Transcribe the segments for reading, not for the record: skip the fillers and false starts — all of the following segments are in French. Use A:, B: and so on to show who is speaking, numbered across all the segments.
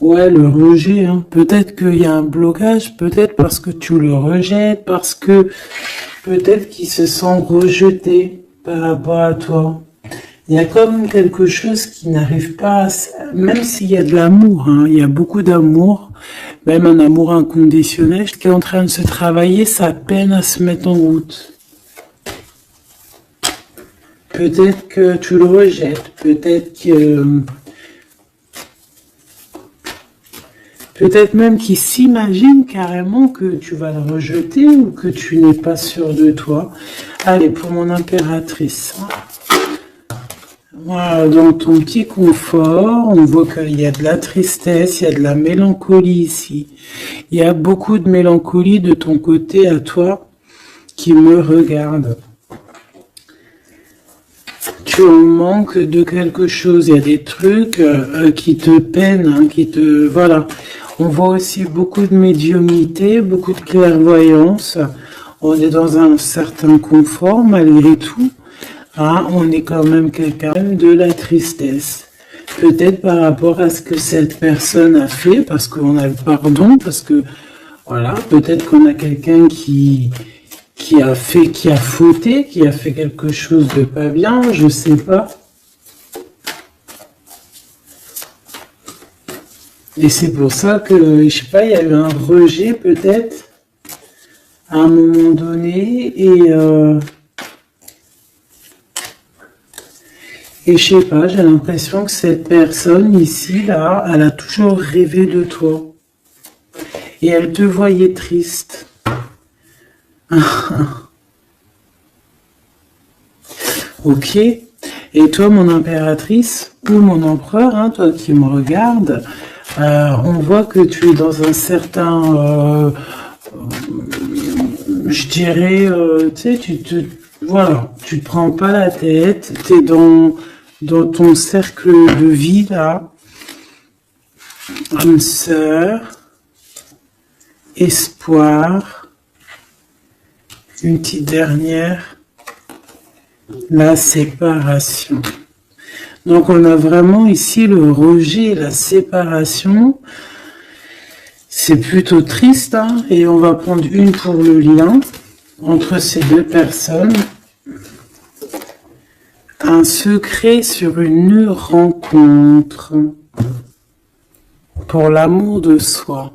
A: Ouais, le rejet, hein. Peut-être qu'il y a un blocage, peut-être parce que tu le rejettes, parce que peut-être qu'il se sent rejeté par rapport à toi. Il y a comme quelque chose qui n'arrive pas même s'il y a de l'amour, hein, il y a beaucoup d'amour, même un amour inconditionnel, qui est en train de se travailler, ça peine à se mettre en route. Peut-être que tu le rejettes, peut-être même qu'il s'imagine carrément que tu vas le rejeter ou que tu n'es pas sûr de toi. Allez, pour mon impératrice. Voilà, dans ton petit confort, on voit qu'il y a de la tristesse, il y a de la mélancolie ici. Il y a beaucoup de mélancolie de ton côté à toi qui me regarde. Tu en manques de quelque chose, il y a des trucs qui te peinent, hein, voilà. On voit aussi beaucoup de médiumnité, beaucoup de clairvoyance. On est dans un certain confort malgré tout. Hein, on est quand même quelqu'un de la tristesse. Peut-être par rapport à ce que cette personne a fait, parce qu'on a le pardon, parce que, voilà, peut-être qu'on a quelqu'un qui a fauté, qui a fait quelque chose de pas bien, je sais pas. Et c'est pour ça que, je sais pas, il y a eu un rejet peut-être, à un moment donné, et je sais pas, j'ai l'impression que cette personne ici, là, elle a toujours rêvé de toi. Et elle te voyait triste. Ok. Et toi, mon impératrice, ou mon empereur, hein, toi qui me regardes, on voit que tu es dans un certain, je dirais, tu sais, voilà, tu te prends pas la tête, tu es dans ton cercle de vie, là, âme sœur, espoir, une petite dernière, la séparation. Donc on a vraiment ici le rejet, la séparation. C'est plutôt triste, hein, et on va prendre une pour le lien entre ces deux personnes. Un secret sur une rencontre pour l'amour de soi.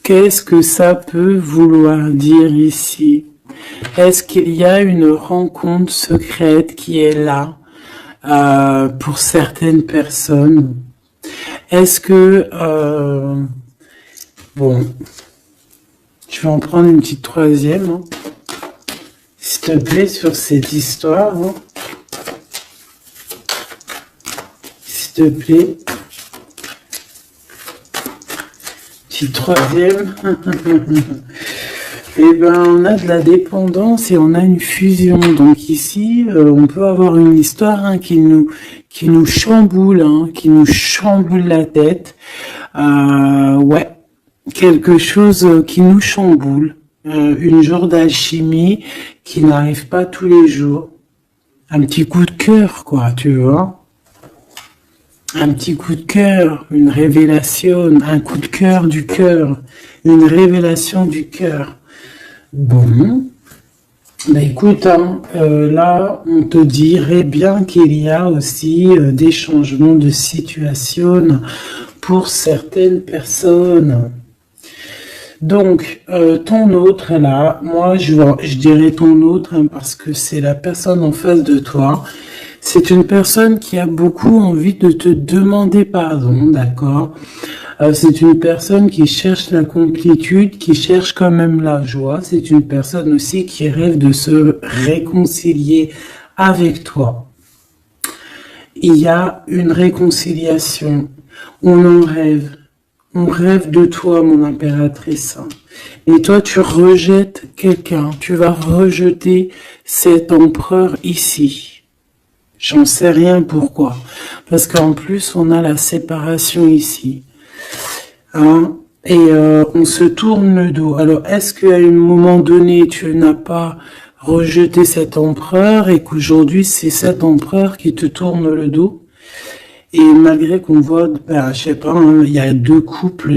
A: Qu'est-ce que ça peut vouloir dire ici? Est-ce qu'il y a une rencontre secrète qui est là pour certaines personnes? Est-ce que... bon, je vais en prendre une petite troisième. Hein. S'il te plaît, sur cette histoire. Hein. S'il te plaît. Petite troisième. Eh ben, on a de la dépendance et on a une fusion. Donc ici, on peut avoir une histoire hein, qui nous chamboule, hein, qui nous chamboule la tête. Ouais, quelque chose qui nous chamboule. Une genre d'alchimie qui n'arrive pas tous les jours. Un petit coup de cœur, quoi, tu vois. Un petit coup de cœur, une révélation, un coup de cœur du cœur, une révélation du cœur. Bon, bah écoute, hein, là, on te dirait bien qu'il y a aussi des changements de situation pour certaines personnes. Donc, ton autre, là, moi, je dirais ton autre, hein, parce que c'est la personne en face de toi. C'est une personne qui a beaucoup envie de te demander pardon, d'accord? C'est une personne qui cherche la complétude, qui cherche quand même la joie. C'est une personne aussi qui rêve de se réconcilier avec toi. Il y a une réconciliation. On en rêve. On rêve de toi, mon impératrice. Et toi, tu rejettes quelqu'un. Tu vas rejeter cet empereur ici. J'en sais rien pourquoi. Parce qu'en plus, on a la séparation ici. Hein? Et on se tourne le dos. Alors, est-ce qu'à un moment donné, tu n'as pas rejeté cet empereur et qu'aujourd'hui, c'est cet empereur qui te tourne le dos? Et malgré qu'on voit, ben, je sais pas, hein, il y a deux couples,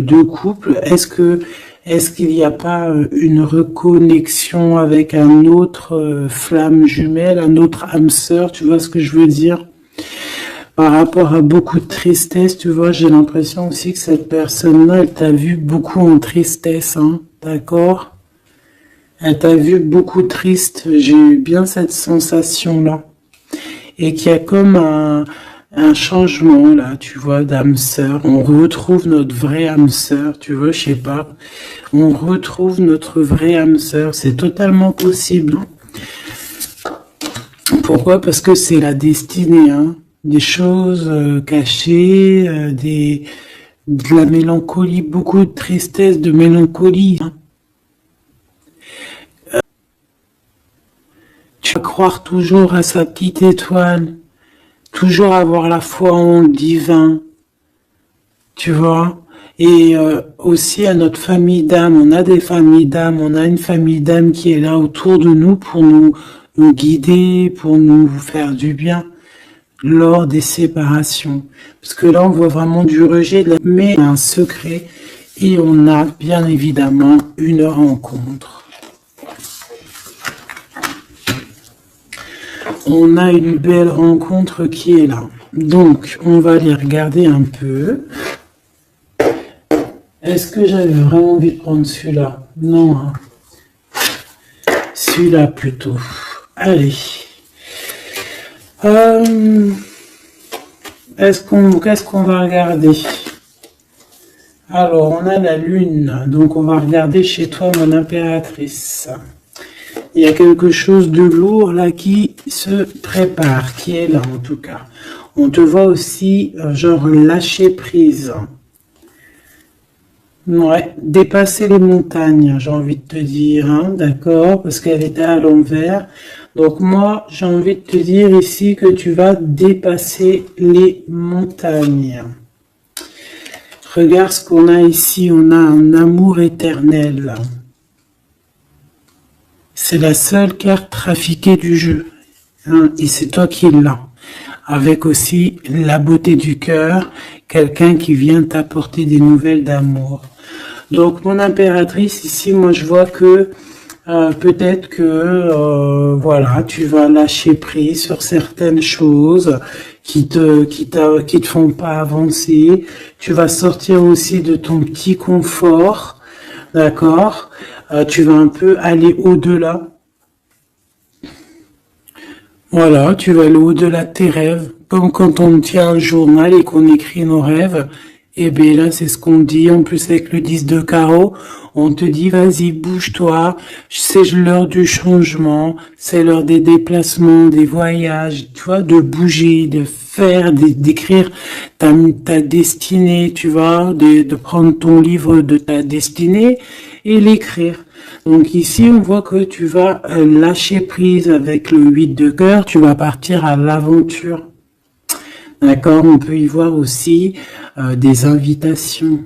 A: est-ce qu'il n'y a pas une reconnexion avec un autre flamme jumelle, un autre âme sœur, tu vois ce que je veux dire? Par rapport à beaucoup de tristesse, tu vois, j'ai l'impression aussi que cette personne-là, elle t'a vu beaucoup en tristesse, hein, d'accord? Elle t'a vu beaucoup triste, j'ai eu bien cette sensation-là. Et qu'il y a comme un changement, là, tu vois, d'âme sœur. On retrouve notre vraie âme sœur, tu vois, je sais pas. On retrouve notre vraie âme sœur, c'est totalement possible. Pourquoi? Parce que c'est la destinée, hein. Des choses cachées, de la mélancolie, beaucoup de tristesse, de mélancolie, hein. Tu vas croire toujours à sa petite étoile, toujours avoir la foi en le divin, tu vois. Et aussi à notre famille d'âme, on a des familles d'âme, on a une famille d'âme qui est là autour de nous pour nous guider, pour nous faire du bien lors des séparations. Parce que là, on voit vraiment du rejet, mais un secret et on a bien évidemment une rencontre. On a une belle rencontre qui est là. Donc, on va aller regarder un peu. Est-ce que j'avais vraiment envie de prendre celui-là? Non, hein. Celui-là plutôt. Allez. Qu'est-ce qu'on va regarder? Alors, on a la lune. Donc, on va regarder chez toi, mon impératrice. Il y a quelque chose de lourd là qui se prépare, qui est là en tout cas. On te voit aussi, genre, lâcher prise. Ouais, dépasser les montagnes, j'ai envie de te dire, hein, d'accord, parce qu'elle était à l'envers. Donc moi, j'ai envie de te dire ici que tu vas dépasser les montagnes. Regarde ce qu'on a ici, on a un amour éternel. C'est la seule carte trafiquée du jeu, hein, et c'est toi qui l'as. Avec aussi la beauté du cœur, quelqu'un qui vient t'apporter des nouvelles d'amour. Donc mon impératrice ici, moi je vois que peut-être que voilà, tu vas lâcher prise sur certaines choses qui te font pas avancer. Tu vas sortir aussi de ton petit confort, d'accord? Tu vas un peu aller au-delà. Voilà, tu vas aller au-delà de tes rêves. Comme quand on tient un journal et qu'on écrit nos rêves. Et bien là, c'est ce qu'on dit. En plus, avec le 10 de carreau, on te dit, vas-y, bouge-toi. C'est l'heure du changement. C'est l'heure des déplacements, des voyages. Tu vois, de bouger, de faire, d'écrire ta destinée, tu vois, de prendre ton livre de ta destinée et l'écrire. Donc ici, on voit que tu vas lâcher prise avec le 8 de cœur. Tu vas partir à l'aventure. D'accord, on peut y voir aussi des invitations.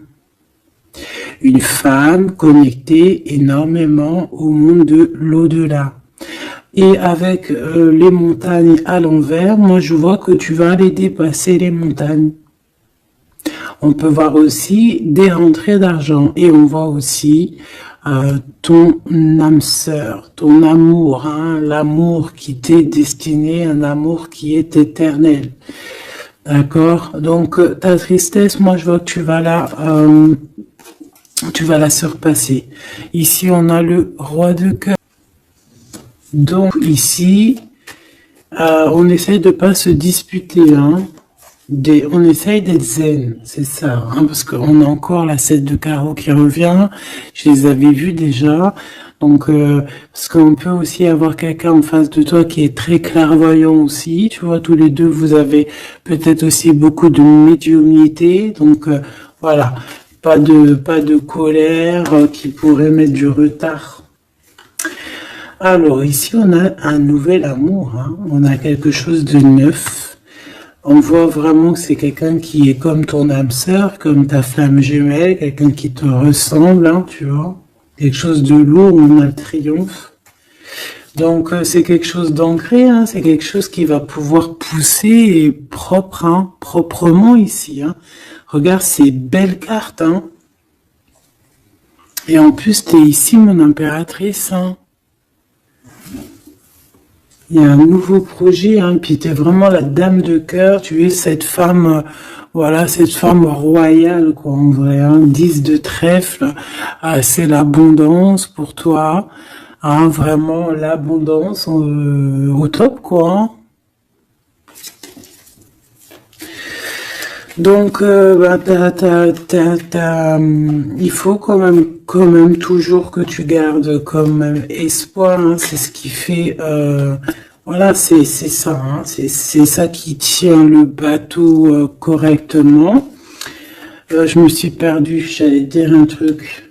A: Une femme connectée énormément au monde de l'au-delà. Et avec les montagnes à l'envers, moi je vois que tu vas aller dépasser les montagnes. On peut voir aussi des rentrées d'argent et on voit aussi ton âme sœur, ton amour, hein, l'amour qui t'est destiné, un amour qui est éternel. D'accord. Donc ta tristesse, moi je vois que tu vas la surpasser. Ici on a le roi de cœur. Donc ici on essaye de pas se disputer, hein. On essaye d'être zen, c'est ça, hein, parce qu'on a encore la 7 de carreau qui revient. Je les avais vus déjà. Donc, parce qu'on peut aussi avoir quelqu'un en face de toi qui est très clairvoyant aussi. Tu vois, tous les deux, vous avez peut-être aussi beaucoup de médiumnité. Donc, voilà, pas de colère qui pourrait mettre du retard. Alors, ici, on a un nouvel amour. Hein. On a quelque chose de neuf. On voit vraiment que c'est quelqu'un qui est comme ton âme sœur, comme ta flamme jumelle, quelqu'un qui te ressemble, hein, tu vois. Quelque chose de lourd, on a le triomphe. Donc c'est quelque chose d'ancré, hein, c'est quelque chose qui va pouvoir pousser et propre, hein, proprement ici. Hein. Regarde ces belles cartes. Hein. Et en plus, tu es ici, mon impératrice. Hein. Il y a un nouveau projet, hein, puis tu es vraiment la dame de cœur. Tu es cette femme, voilà, cette femme royale, quoi, en vrai. Hein. 10 de trèfle, c'est l'abondance pour toi. Hein, vraiment l'abondance au top, quoi. Hein. Donc, il faut quand même toujours que tu gardes comme même espoir. Hein, c'est ce qui fait, voilà, c'est ça. Hein, c'est ça qui tient le bateau correctement. Je me suis perdue. J'allais dire un truc.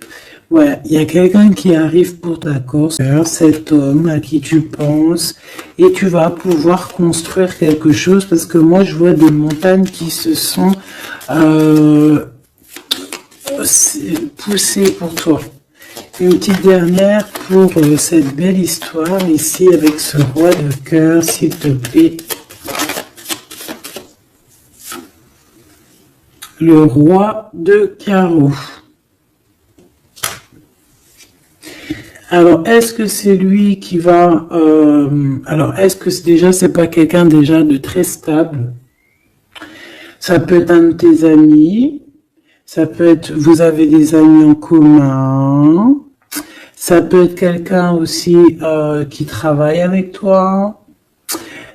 A: Ouais, il y a quelqu'un qui arrive pour ta cause, cet homme à qui tu penses, et tu vas pouvoir construire quelque chose, parce que moi je vois des montagnes qui se sont poussées pour toi. Une petite dernière pour cette belle histoire ici avec ce roi de cœur, s'il te plaît. Le roi de carreaux. Alors, est-ce que c'est lui qui va... alors, est-ce que déjà, c'est pas quelqu'un déjà de très stable? Ça peut être un de tes amis. Ça peut être... Vous avez des amis en commun. Ça peut être quelqu'un aussi qui travaille avec toi.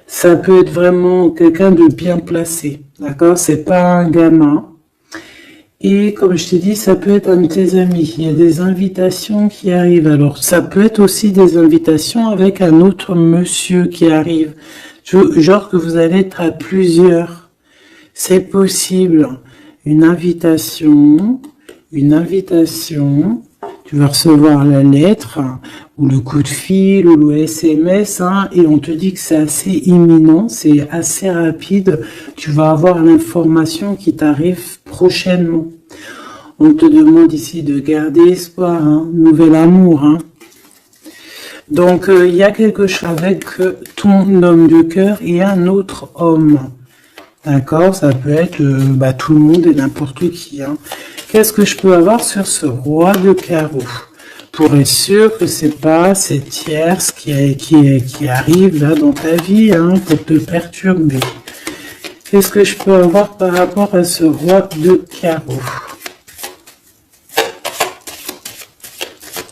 A: Ça peut être vraiment quelqu'un de bien placé. D'accord? C'est pas un gamin. Et comme je t'ai dit, ça peut être un de tes amis. Il y a des invitations qui arrivent. Alors, ça peut être aussi des invitations avec un autre monsieur qui arrive. Genre que vous allez être à plusieurs. C'est possible. Une invitation. Tu vas recevoir la lettre, ou le coup de fil, ou le SMS, hein, et on te dit que c'est assez imminent, c'est assez rapide. Tu vas avoir l'information qui t'arrive prochainement. On te demande ici de garder espoir, hein, nouvel amour. Hein. Donc, il y a quelque chose avec ton homme de cœur et un autre homme. D'accord? Ça peut être tout le monde et n'importe qui. Hein. Qu'est-ce que je peux avoir sur ce roi de carreaux? Pour être sûr que c'est pas cette tierce qui arrive là dans ta vie, hein, pour te perturber. Qu'est-ce que je peux avoir par rapport à ce roi de carreaux?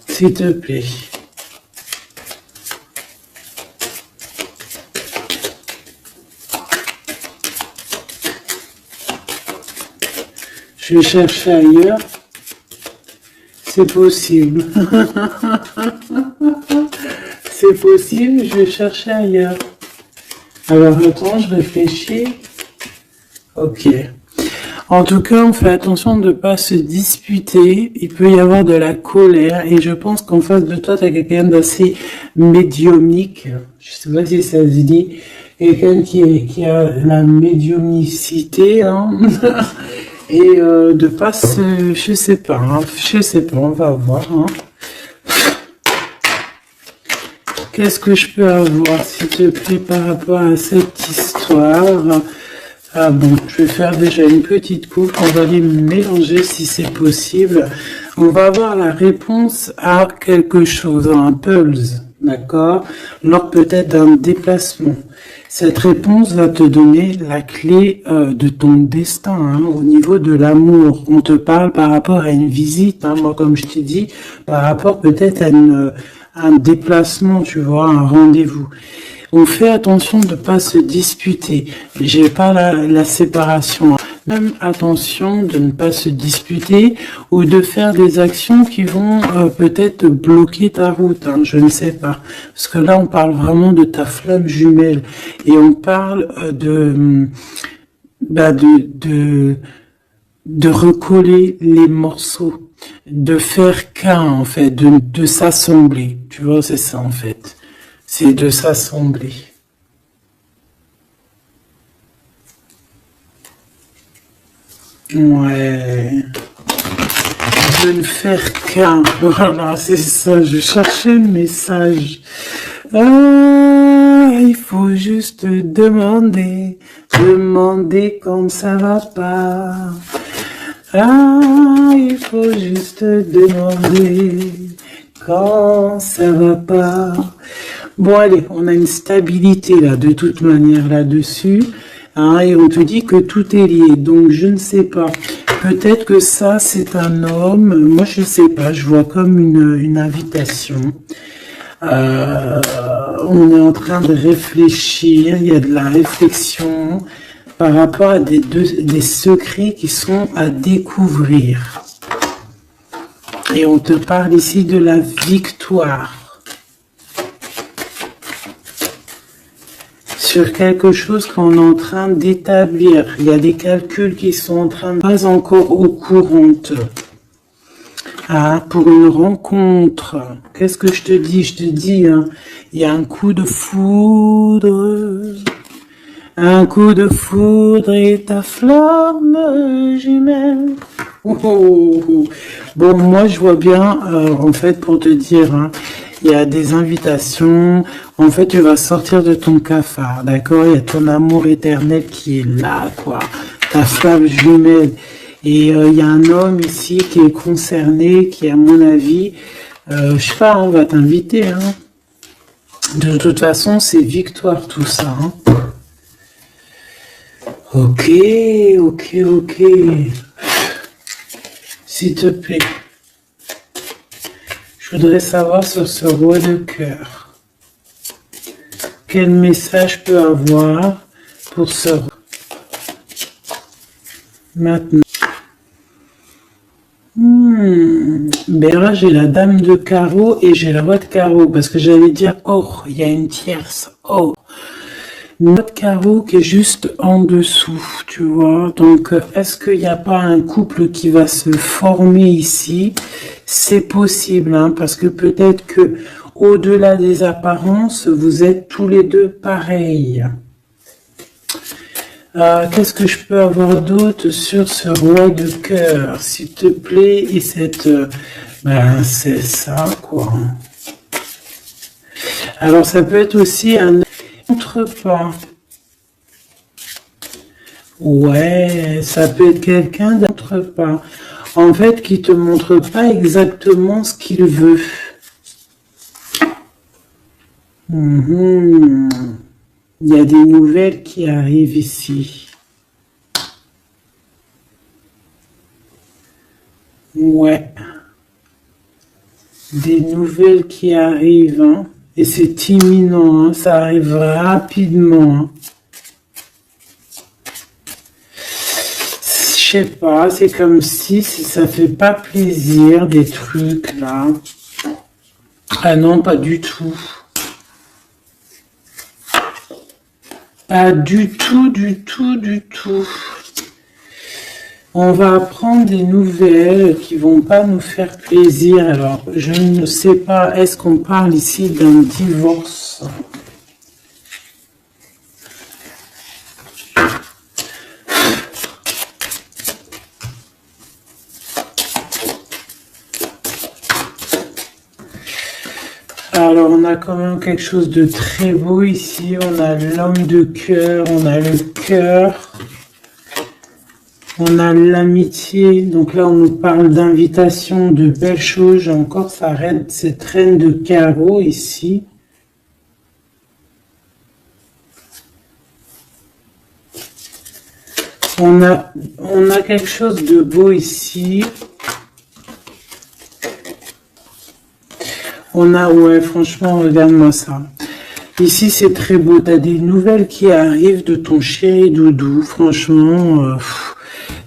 A: S'il te plaît. Je vais chercher ailleurs. C'est possible. C'est possible, je vais chercher ailleurs. Alors attends, je réfléchis. Ok. En tout cas, on fait attention de ne pas se disputer. Il peut y avoir de la colère. Et je pense qu'en face de toi, tu as quelqu'un d'assez médiumnique. Je sais pas si ça se dit. Quelqu'un qui a la médiumnicité. Hein. Et de pas se... Je sais pas, on va voir. Hein. Qu'est-ce que je peux avoir, s'il te plaît, par rapport à cette histoire? Ah bon, je vais faire déjà une petite coupe, on va les mélanger si c'est possible. On va avoir la réponse à quelque chose, un pulse, d'accord? Lors peut-être d'un déplacement. Cette réponse va te donner la clé de ton destin, hein, au niveau de l'amour. On te parle par rapport à une visite, hein, moi comme je t'ai dit, par rapport peut-être à un déplacement, tu vois, un rendez-vous. On fait attention de ne pas se disputer. J'ai pas la séparation. Même attention de ne pas se disputer ou de faire des actions qui vont peut-être bloquer ta route. Hein, je ne sais pas. Parce que là, on parle vraiment de ta flamme jumelle. Et on parle de recoller les morceaux. De faire qu'un, en fait. De s'assembler. Tu vois, c'est ça, en fait. C'est de s'assembler. Ouais. De ne faire qu'un. Voilà, c'est ça. Je cherchais le message. Ah, il faut juste demander, demander quand ça va pas. Ah, il faut juste demander quand ça va pas. Bon, allez, on a une stabilité là, de toute manière là-dessus. Hein, et on te dit que tout est lié. Donc, je ne sais pas. Peut-être que ça, c'est un homme. Moi, je sais pas. Je vois comme une invitation. On est en train de réfléchir. Il y a de la réflexion par rapport à des secrets qui sont à découvrir. Et on te parle ici de la victoire. Sur quelque chose qu'on est en train d'établir. Il y a des calculs qui sont en train de pas encore au courant. Ah, pour une rencontre. Qu'est-ce que je te dis? Je te dis, hein, il y a un coup de foudre. Un coup de foudre et ta flamme jumelle. Oh, oh, oh. Bon, moi je vois bien, en fait, pour te dire, hein, il y a des invitations. En fait, tu vas sortir de ton cafard, d'accord? Il y a ton amour éternel qui est là, quoi. Ta flamme jumelle. Et il y a un homme ici qui est concerné, qui, à mon avis, je sais pas, on va t'inviter, hein. De toute façon, c'est victoire tout ça, hein. Ok, ok, ok. S'il te plaît. Je voudrais savoir sur ce roi de cœur. Quel message peut avoir pour ce roi? Maintenant. Ben là, j'ai la dame de carreau et j'ai le roi de carreau. Parce que j'allais dire, oh, il y a une tierce. Oh. Notre carreau qui est juste en dessous, tu vois. Donc, est-ce qu'il n'y a pas un couple qui va se former ici? C'est possible, hein, parce que peut-être que au-delà des apparences, vous êtes tous les deux pareils. Qu'est-ce que je peux avoir d'autre sur ce roi de cœur, s'il te plaît? Et cette, ben, c'est ça, quoi. Alors, ça peut être aussi un pas. Ouais, ça peut être quelqu'un d'entre pas. En fait, qui te montre pas exactement ce qu'il veut. Il y a des nouvelles qui arrivent ici. Ouais. Des nouvelles qui arrivent, hein. Et c'est imminent, hein, ça arrive rapidement. Hein. Je sais pas, c'est comme si ça fait pas plaisir des trucs là. Ah non, pas du tout. Pas du tout, du tout, du tout. On va apprendre des nouvelles qui vont pas nous faire plaisir. Alors, je ne sais pas, est-ce qu'on parle ici d'un divorce? Alors, on a quand même quelque chose de très beau ici. On a l'homme de cœur, on a le cœur. On a l'amitié, donc là on nous parle d'invitation, de belles choses. J'ai encore cette reine de carreau ici. On a quelque chose de beau ici. Ouais, franchement, regarde-moi ça. Ici, c'est très beau. Tu as des nouvelles qui arrivent de ton chéri doudou. Franchement,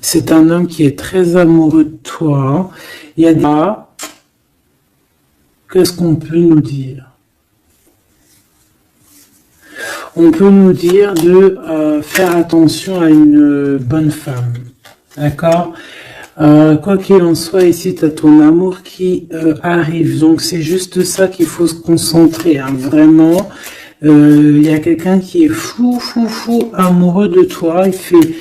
A: c'est un homme qui est très amoureux de toi. Il y a des... Qu'est-ce qu'on peut nous dire? On peut nous dire de faire attention à une bonne femme. D'accord? Quoi qu'il en soit, ici, tu as ton amour qui arrive. Donc, c'est juste ça qu'il faut se concentrer. Hein. Vraiment, il y a quelqu'un qui est fou amoureux de toi. Il fait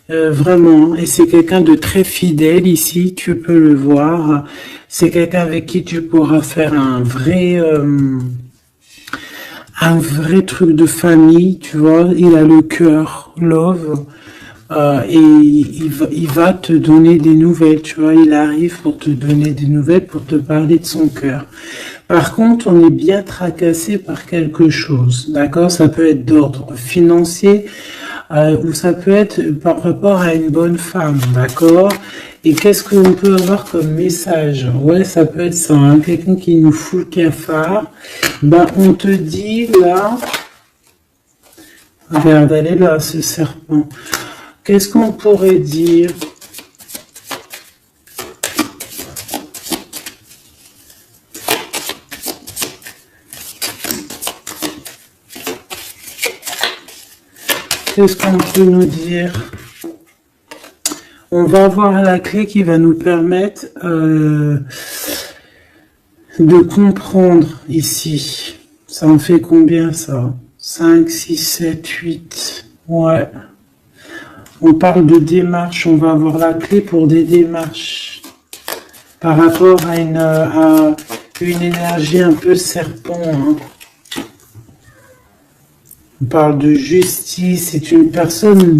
A: vraiment, et c'est quelqu'un de très fidèle ici. Tu peux le voir. C'est quelqu'un avec qui tu pourras faire un un vrai truc de famille, tu vois. Il a le cœur, love, et il va te donner des nouvelles, tu vois. Il arrive pour te donner des nouvelles, pour te parler de son cœur. Par contre, on est bien tracassé par quelque chose, d'accord? Ça peut être d'ordre financier, ou ça peut être par rapport à une bonne femme, d'accord? Et qu'est-ce qu'on peut avoir comme message? Ouais, ça peut être ça, hein, quelqu'un qui nous fout le cafard. Ben, on te dit là, regarde, elle est là, ce serpent. Qu'est-ce qu'on pourrait dire? Qu'est-ce qu'on peut nous dire? On va avoir la clé qui va nous permettre de comprendre ici. Ça en fait combien ça? 5, 6, 7, 8. Ouais. On parle de démarche. On va avoir la clé pour des démarches. Par rapport à une énergie un peu serpent. Hein. On parle de justice. C'est une personne...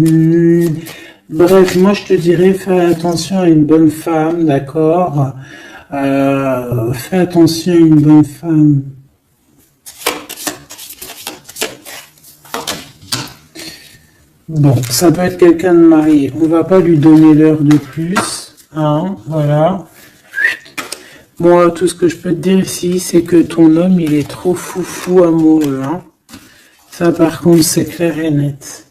A: Bref, moi je te dirais, fais attention à une bonne femme, d'accord? Fais attention à une bonne femme. Bon, ça peut être quelqu'un de marié. On va pas lui donner l'heure de plus, hein, voilà. Moi, tout ce que je peux te dire ici, c'est que ton homme, il est trop foufou amoureux, hein. Ça, par contre, c'est clair et net.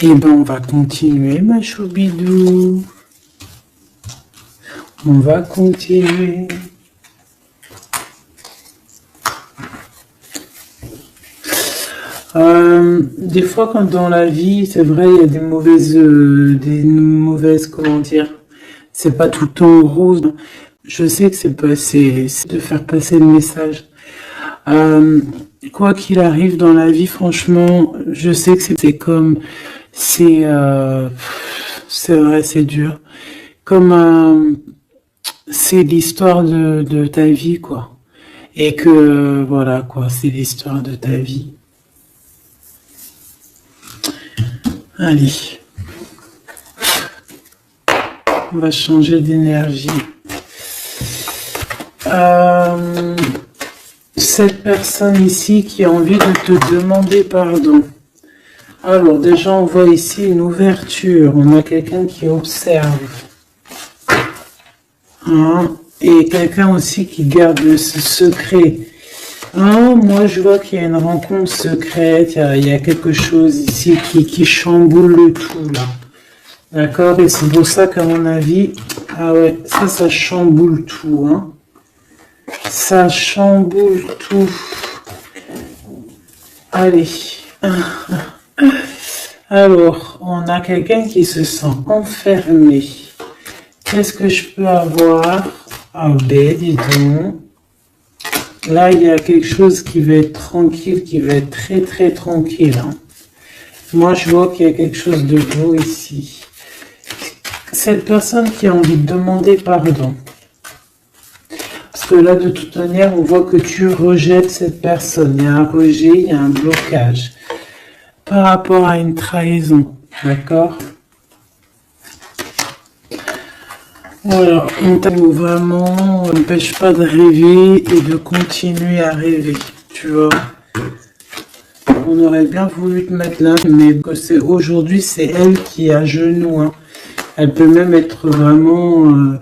A: Et ben, on va continuer, ma choubidou. On va continuer. Des fois, quand dans la vie, c'est vrai, il y a des mauvaises, comment dire, c'est pas tout le temps rose. Je sais que c'est de faire passer le message. Quoi qu'il arrive dans la vie, franchement, je sais que c'est vrai, c'est dur. C'est l'histoire de ta vie, quoi. Et que, voilà, quoi, c'est l'histoire de ta vie. Allez. On va changer d'énergie. Cette personne ici qui a envie de te demander pardon. Alors, déjà, on voit ici une ouverture. On a quelqu'un qui observe. Hein, et quelqu'un aussi qui garde ce secret. Hein, moi, je vois qu'il y a une rencontre secrète. Il y a quelque chose ici qui chamboule le tout, là. D'accord? Et c'est pour ça qu'à mon avis... Ah ouais, ça chamboule tout, hein. Ça chamboule tout. Allez. Alors, on a quelqu'un qui se sent enfermé. Qu'est-ce que je peux avoir? Ah ben, dis donc. Là, il y a quelque chose qui va être tranquille, qui va être très très tranquille. Hein. Moi, je vois qu'il y a quelque chose de beau ici. Cette personne qui a envie de demander pardon. Parce que là, de toute manière, on voit que tu rejettes cette personne. Il y a un rejet, il y a un blocage. Par rapport à une trahison. D'accord? Voilà, on t'avoue vraiment, on n'empêche pas de rêver et de continuer à rêver, tu vois. On aurait bien voulu te mettre là, mais que c'est aujourd'hui, c'est elle qui est à genoux. Hein. Elle peut même être vraiment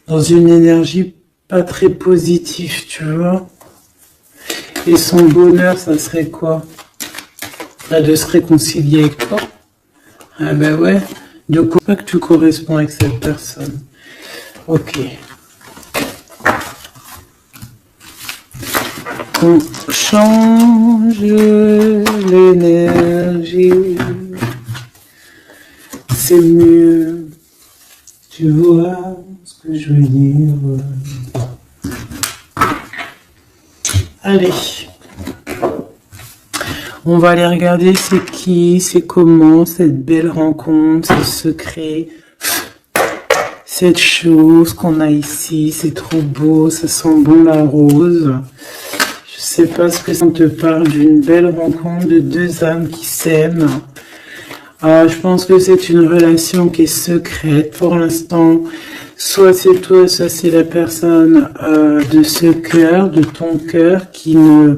A: dans une énergie pas très positive, tu vois. Et son bonheur, ça serait quoi? De se réconcilier avec toi. Ah ben ouais, de quoi que tu corresponds avec cette personne. Ok. On change l'énergie. C'est mieux. Tu vois ce que je veux dire. Allez. On va aller regarder c'est qui, c'est comment, cette belle rencontre, ce secret. cette chose qu'on a ici. C'est trop beau, ça sent bon la rose. Je sais pas ce que ça te parle d'une belle rencontre de deux âmes qui s'aiment. Ah, je pense que c'est une relation qui est secrète pour l'instant. Soit c'est toi, soit c'est la personne de ce cœur, de ton cœur, qui ne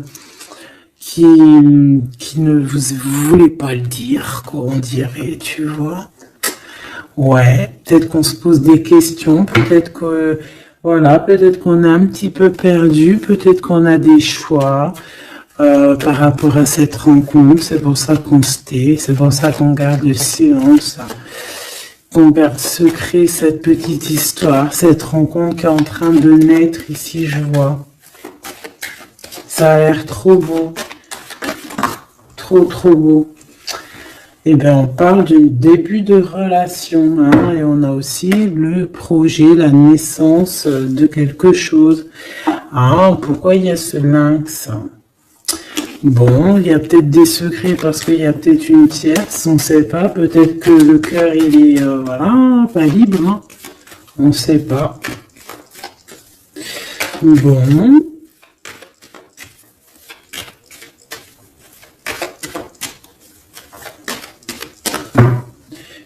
A: vous voulez pas le dire, quoi, on dirait, tu vois. Ouais, peut-être qu'on se pose des questions, peut-être que, voilà, peut-être qu'on est un petit peu perdu, peut-être qu'on a des choix par rapport à cette rencontre. C'est pour ça qu'on se tait, c'est pour ça qu'on garde le silence, qu'on garde secret cette petite histoire, cette rencontre qui est en train de naître ici, je vois. Ça a l'air trop beau, trop beau. Eh bien, on parle du début de relation, hein, et on a aussi le projet, la naissance de quelque chose. Ah, pourquoi il y a ce lynx? Bon, il y a peut-être des secrets parce qu'il y a peut-être une tierce, on ne sait pas. Peut-être que le cœur, il est, voilà, pas libre, hein. On ne sait pas. Bon.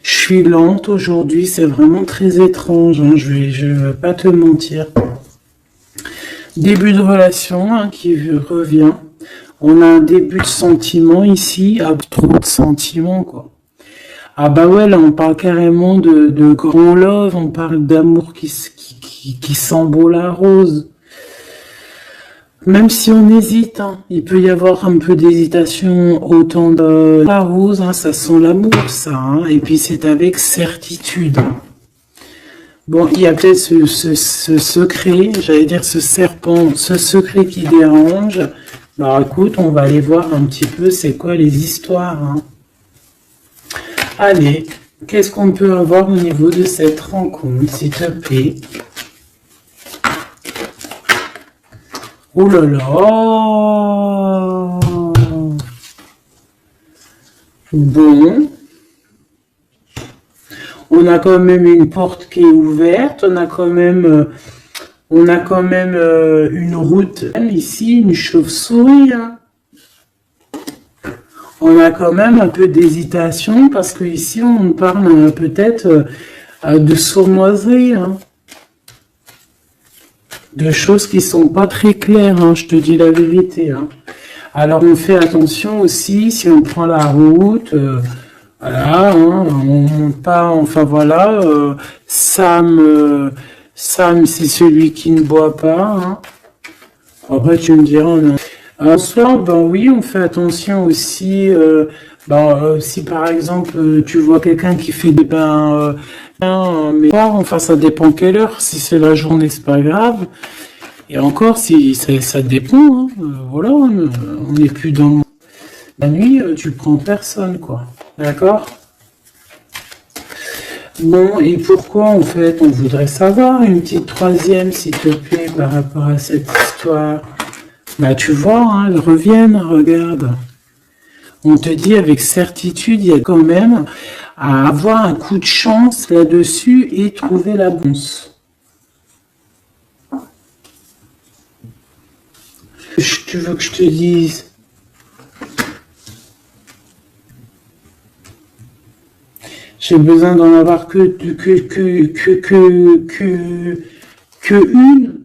A: Je suis lente aujourd'hui, c'est vraiment très étrange, hein, je vais pas te mentir. Début de relation, hein, qui revient. On a un début de sentiment ici, trop de sentiments, quoi. Ah bah ouais, là on parle carrément de grand love, on parle d'amour qui sent beau la rose. Même si on hésite, hein, il peut y avoir un peu d'hésitation autant de la rose, hein, ça sent l'amour, ça, hein, et puis c'est avec certitude. Bon, il y a peut-être ce secret, j'allais dire ce serpent, ce secret qui dérange. Alors écoute, on va aller voir un petit peu c'est quoi les histoires, hein. Allez, qu'est-ce qu'on peut avoir au niveau de cette rencontre, s'il te plaît? Oh là là! Bon. On a quand même une porte qui est ouverte. On a quand même une route. Ici, une chauve-souris, hein. On a quand même un peu d'hésitation parce que ici, on parle peut-être de sournoiserie, hein. De choses qui sont pas très claires, hein, je te dis la vérité, hein. Alors on fait attention aussi si on prend la route, voilà, hein, on monte pas, enfin voilà, Sam c'est celui qui ne boit pas, hein. Après tu me diras, non. En soi, ben oui, on fait attention aussi, si par exemple tu vois quelqu'un qui fait des bains, mais enfin ça dépend quelle heure, si c'est la journée c'est pas grave, et encore si ça dépend, hein, voilà, on n'est plus dans la nuit, tu prends personne, quoi, d'accord? Bon, et pourquoi en fait on voudrait savoir une petite troisième s'il te plaît par rapport à cette histoire? Bah tu vois, hein, elles reviennent, regarde. On te dit avec certitude, il y a quand même à avoir un coup de chance là-dessus et trouver la bonne. Tu veux que je te dise? J'ai besoin d'en avoir que une.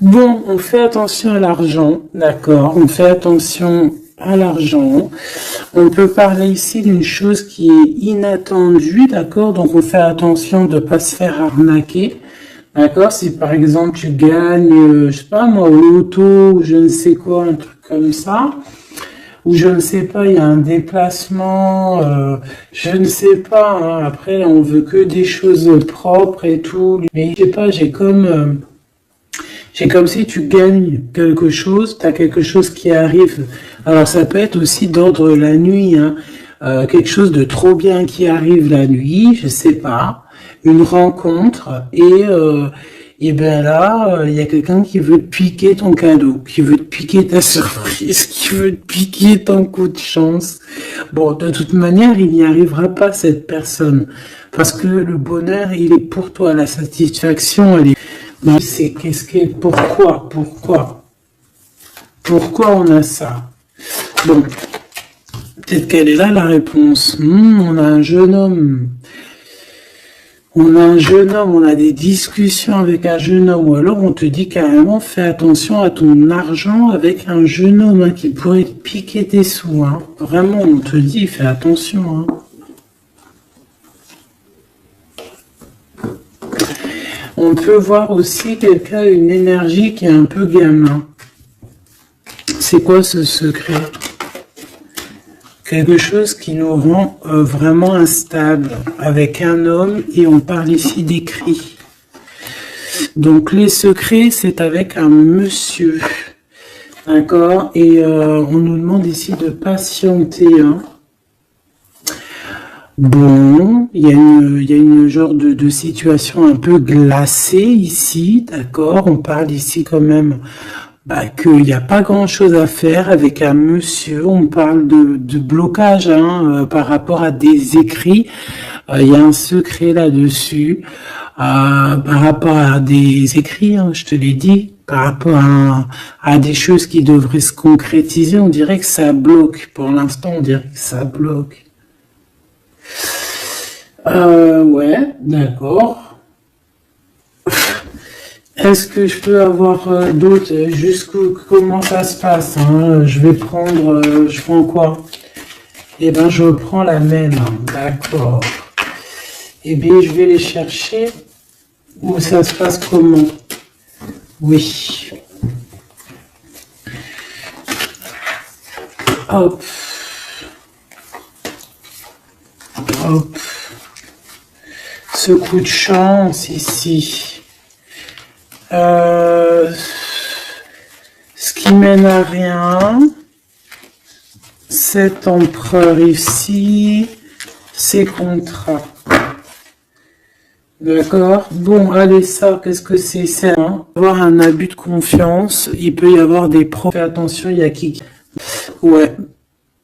A: Bon, on fait attention à l'argent, d'accord? On fait attention à l'argent. On peut parler ici d'une chose qui est inattendue, d'accord? Donc on fait attention de ne pas se faire arnaquer, d'accord? Si par exemple tu gagnes, je sais pas moi, au loto, ou je ne sais quoi, un truc comme ça, ou je ne sais pas, il y a un déplacement, je ne sais pas, hein, après on veut que des choses propres et tout, mais je sais pas, j'ai comme si tu gagnes quelque chose, tu as quelque chose qui arrive. Alors ça peut être aussi d'ordre la nuit, hein, quelque chose de trop bien qui arrive la nuit, je sais pas, une rencontre, et ben là, il y a quelqu'un qui veut te piquer ton cadeau, qui veut te piquer ta surprise, qui veut te piquer ton coup de chance. Bon, de toute manière, il n'y arrivera pas, cette personne. Parce que le bonheur, il est pour toi. La satisfaction, elle est... Ben, c'est pourquoi on a ça? Bon, peut-être qu'elle est là, la réponse. On a un jeune homme. On a un jeune homme, on a des discussions avec un jeune homme, ou alors on te dit carrément, fais attention à ton argent avec un jeune homme hein, qui pourrait te piquer tes sous. Hein. Vraiment, on te dit, fais attention. Hein. On peut voir aussi quelqu'un, une énergie qui est un peu gamin. C'est quoi ce secret? Quelque chose qui nous rend vraiment instable avec un homme et on parle ici d'écrit. Donc les secrets, c'est avec un monsieur. D'accord? Et on nous demande ici de patienter. Hein. Bon, il y a une genre de situation un peu glacée ici. D'accord? On parle ici quand même... qu'il n'y a pas grand-chose à faire avec un monsieur. On parle de blocage hein, par rapport à des écrits. Il y a un secret là-dessus. Par rapport à des écrits, hein, je te l'ai dit, par rapport à des choses qui devraient se concrétiser, on dirait que ça bloque. Pour l'instant, on dirait que ça bloque. Ouais, d'accord. Est-ce que je peux avoir d'autres comment ça se passe hein. Je vais prendre, je prends quoi? Eh ben, je prends la même. D'accord. Eh bien, je vais les chercher. Où ça se passe comment? Oui. Hop. Hop. Ce coup de chance ici. Ce qui mène à rien, cet empereur ici, ces contrats. D'accord? Bon, allez, ça, qu'est-ce que c'est? C'est avoir un abus de confiance, il peut y avoir des profs. Fais attention, il y a qui? Ouais.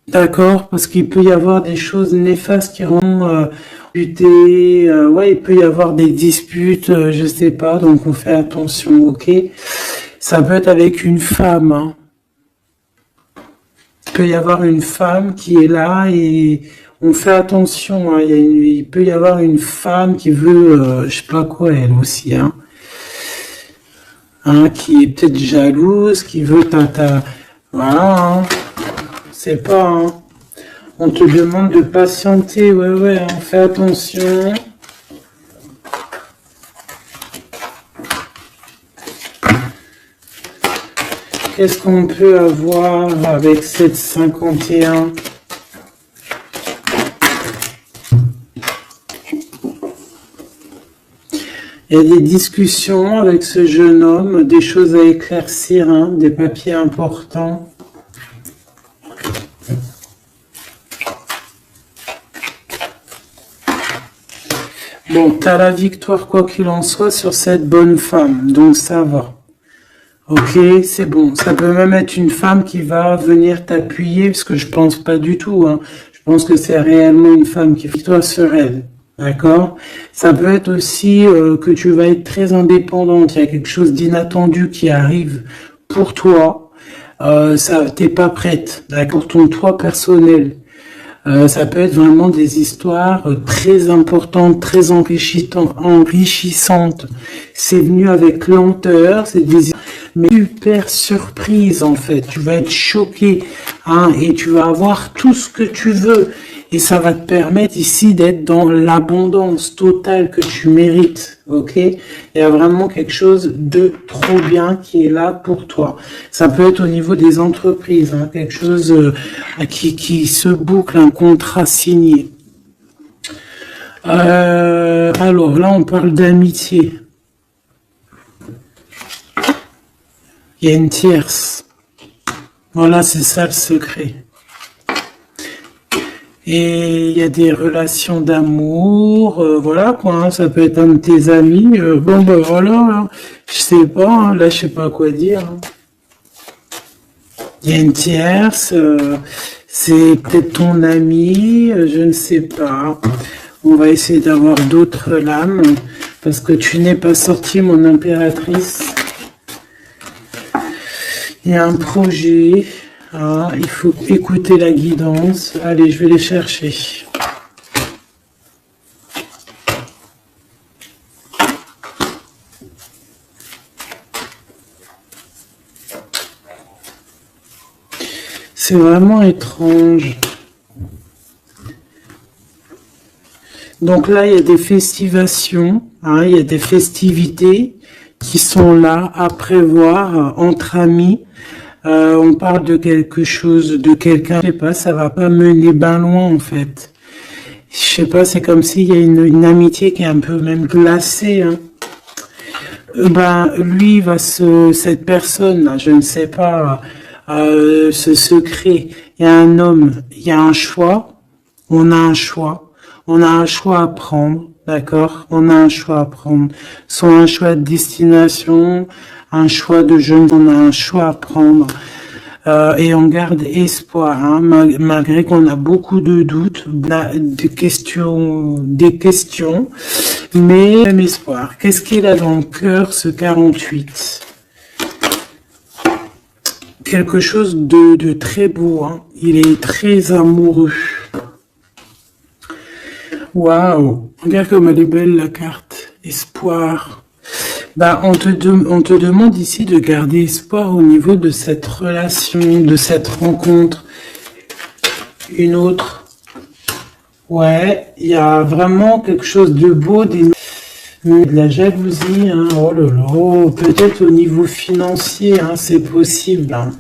A: D'accord? Parce qu'il peut y avoir des choses néfastes qui vont... ouais, il peut y avoir des disputes, je sais pas, donc on fait attention, ok? Ça peut être avec une femme, hein. Il peut y avoir une femme qui est là et on fait attention, hein. Il peut y avoir une femme qui veut, je sais pas quoi, elle aussi, hein. Hein, qui est peut-être jalouse, qui veut voilà, hein. C'est pas, hein. On te demande de patienter, ouais, hein, fais attention. Qu'est-ce qu'on peut avoir avec cette 51? Il y a des discussions avec ce jeune homme, des choses à éclaircir, hein, des papiers importants. Bon, t'as la victoire quoi qu'il en soit sur cette bonne femme, donc ça va. Ok, c'est bon. Ça peut même être une femme qui va venir t'appuyer, parce que je pense pas du tout. Hein. Je pense que c'est réellement une femme qui fait toi sur elle. D'accord? Ça peut être aussi que tu vas être très indépendante. Il y a quelque chose d'inattendu qui arrive pour toi. T'es pas prête. D'accord? Ton toi personnel. Ça peut être vraiment des histoires très importantes, très enrichissantes. C'est venu avec lenteur, c'est des mais super surprise en fait. Tu vas être choqué, hein, et tu vas avoir tout ce que tu veux. Et ça va te permettre ici d'être dans l'abondance totale que tu mérites, ok? Il y a vraiment quelque chose de trop bien qui est là pour toi. Ça peut être au niveau des entreprises, hein, quelque chose qui se boucle, un contrat signé. Alors là, on parle d'amitié. Il y a une tierce. Voilà, c'est ça le secret. Et il y a des relations d'amour, voilà quoi, hein, ça peut être un de tes amis, bon ben voilà, hein, je sais pas, hein, là je sais pas quoi dire. Hein. Il y a une tierce, c'est peut-être ton ami, je ne sais pas. On va essayer d'avoir d'autres lames, parce que tu n'es pas sortie, mon impératrice. Il y a un projet, ah, il faut écouter la guidance. Allez, je vais les chercher. C'est vraiment étrange. Donc là, il y a des festivations, hein, il y a des festivités qui sont là à prévoir entre amis. On parle de quelque chose, de quelqu'un, je sais pas, ça va pas mener ben loin en fait. Je sais pas, c'est comme s'il y a une amitié qui est un peu même glacée. Hein. Ben lui cette personne là, je ne sais pas, ce secret. Il y a un homme, il y a un choix. On a un choix. On a un choix à prendre, d'accord? On a un choix à prendre. Soit un choix de destination, un choix de jeune, on a un choix à prendre. Et on garde espoir, hein, malgré qu'on a beaucoup de doutes, des questions, mais même espoir. Qu'est-ce qu'il a dans le cœur, ce 48? Quelque chose de très beau, hein. Il est très amoureux. Waouh, regarde comme elle est belle la carte. Espoir. Bah, on te demande ici de garder espoir au niveau de cette relation, de cette rencontre. Une autre. Ouais, il y a vraiment quelque chose de beau, de la jalousie. Hein. Oh là là, peut-être au niveau financier, hein, c'est possible. Hein.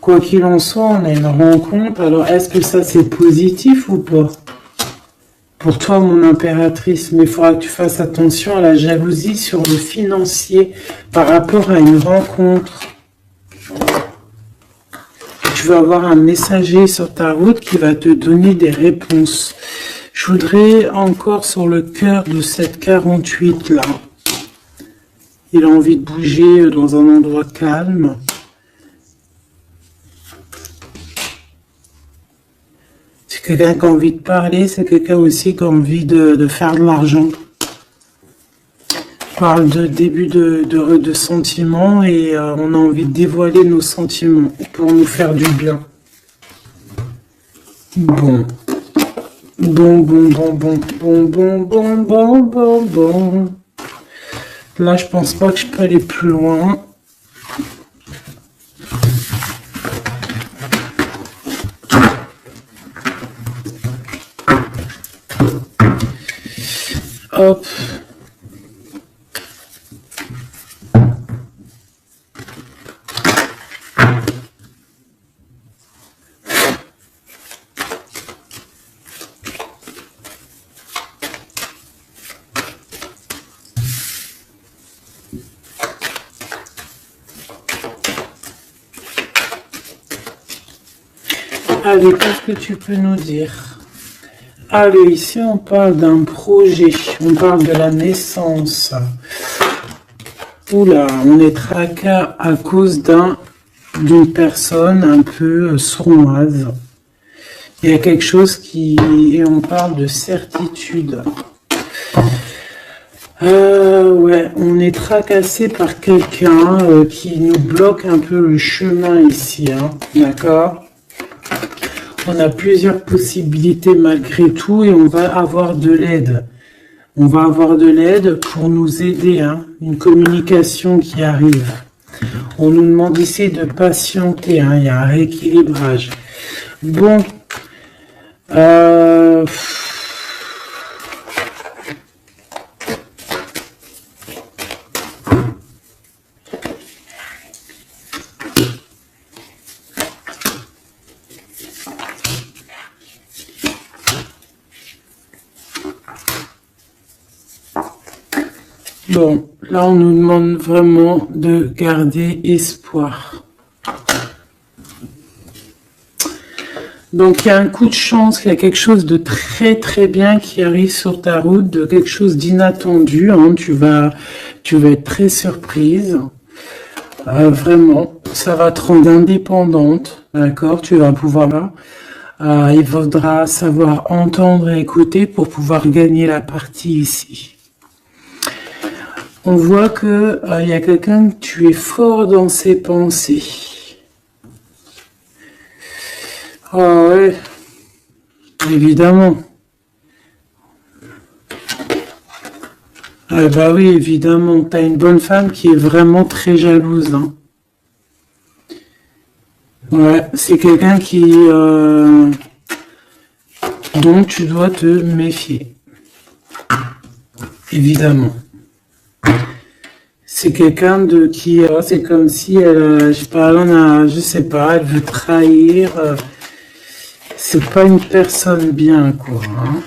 A: Quoi qu'il en soit, on a une rencontre. Alors, est-ce que ça c'est positif ou pas? Pour toi, mon impératrice, mais il faudra que tu fasses attention à la jalousie sur le financier par rapport à une rencontre. Tu vas avoir un messager sur ta route qui va te donner des réponses. Je voudrais encore sur le cœur de cette 48 là. Il a envie de bouger dans un endroit calme. C'est quelqu'un qui a envie de parler, c'est quelqu'un aussi qui a envie de faire de l'argent. On parle de début de sentiments et on a envie de dévoiler nos sentiments pour nous faire du bien. Bon. Bon. Là, je pense pas que je peux aller plus loin. Hop. Allez, qu'est-ce que tu peux nous dire? Allez, ici on parle d'un projet, on parle de la naissance. Oula, on est tracas à cause d'une personne un peu sournoise. Il y a quelque chose et on parle de certitude. Ouais, on est tracassé par quelqu'un qui nous bloque un peu le chemin ici, hein, d'accord? On a plusieurs possibilités malgré tout et on va avoir de l'aide. On va avoir de l'aide pour nous aider, hein, une communication qui arrive. On nous demande ici de patienter, hein, il y a un rééquilibrage. Bon, bon, là on nous demande vraiment de garder espoir. Donc il y a un coup de chance, il y a quelque chose de très très bien qui arrive sur ta route, de quelque chose d'inattendu, hein, tu vas être très surprise. Vraiment, ça va te rendre indépendante, d'accord? Tu vas pouvoir là. Il faudra savoir entendre et écouter pour pouvoir gagner la partie ici. On voit que il y a quelqu'un que tu es fort dans ses pensées. Ah ouais, évidemment. Ah bah oui, évidemment. T'as une bonne femme qui est vraiment très jalouse, hein. Ouais, c'est quelqu'un dont tu dois te méfier, évidemment. C'est quelqu'un c'est comme si elle, je sais pas, je sais pas, elle veut trahir. C'est pas une personne bien, quoi, hein.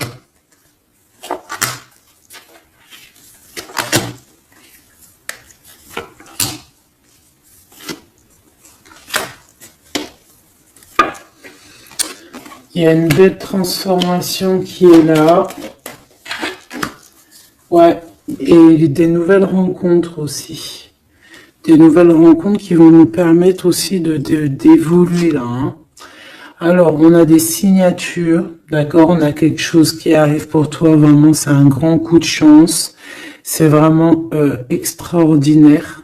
A: Il y a une belle transformation qui est là. Ouais, et des nouvelles rencontres aussi. Des nouvelles rencontres qui vont nous permettre aussi d'évoluer là, hein. Alors, on a des signatures, d'accord? On a quelque chose qui arrive pour toi, vraiment, c'est un grand coup de chance. C'est vraiment extraordinaire.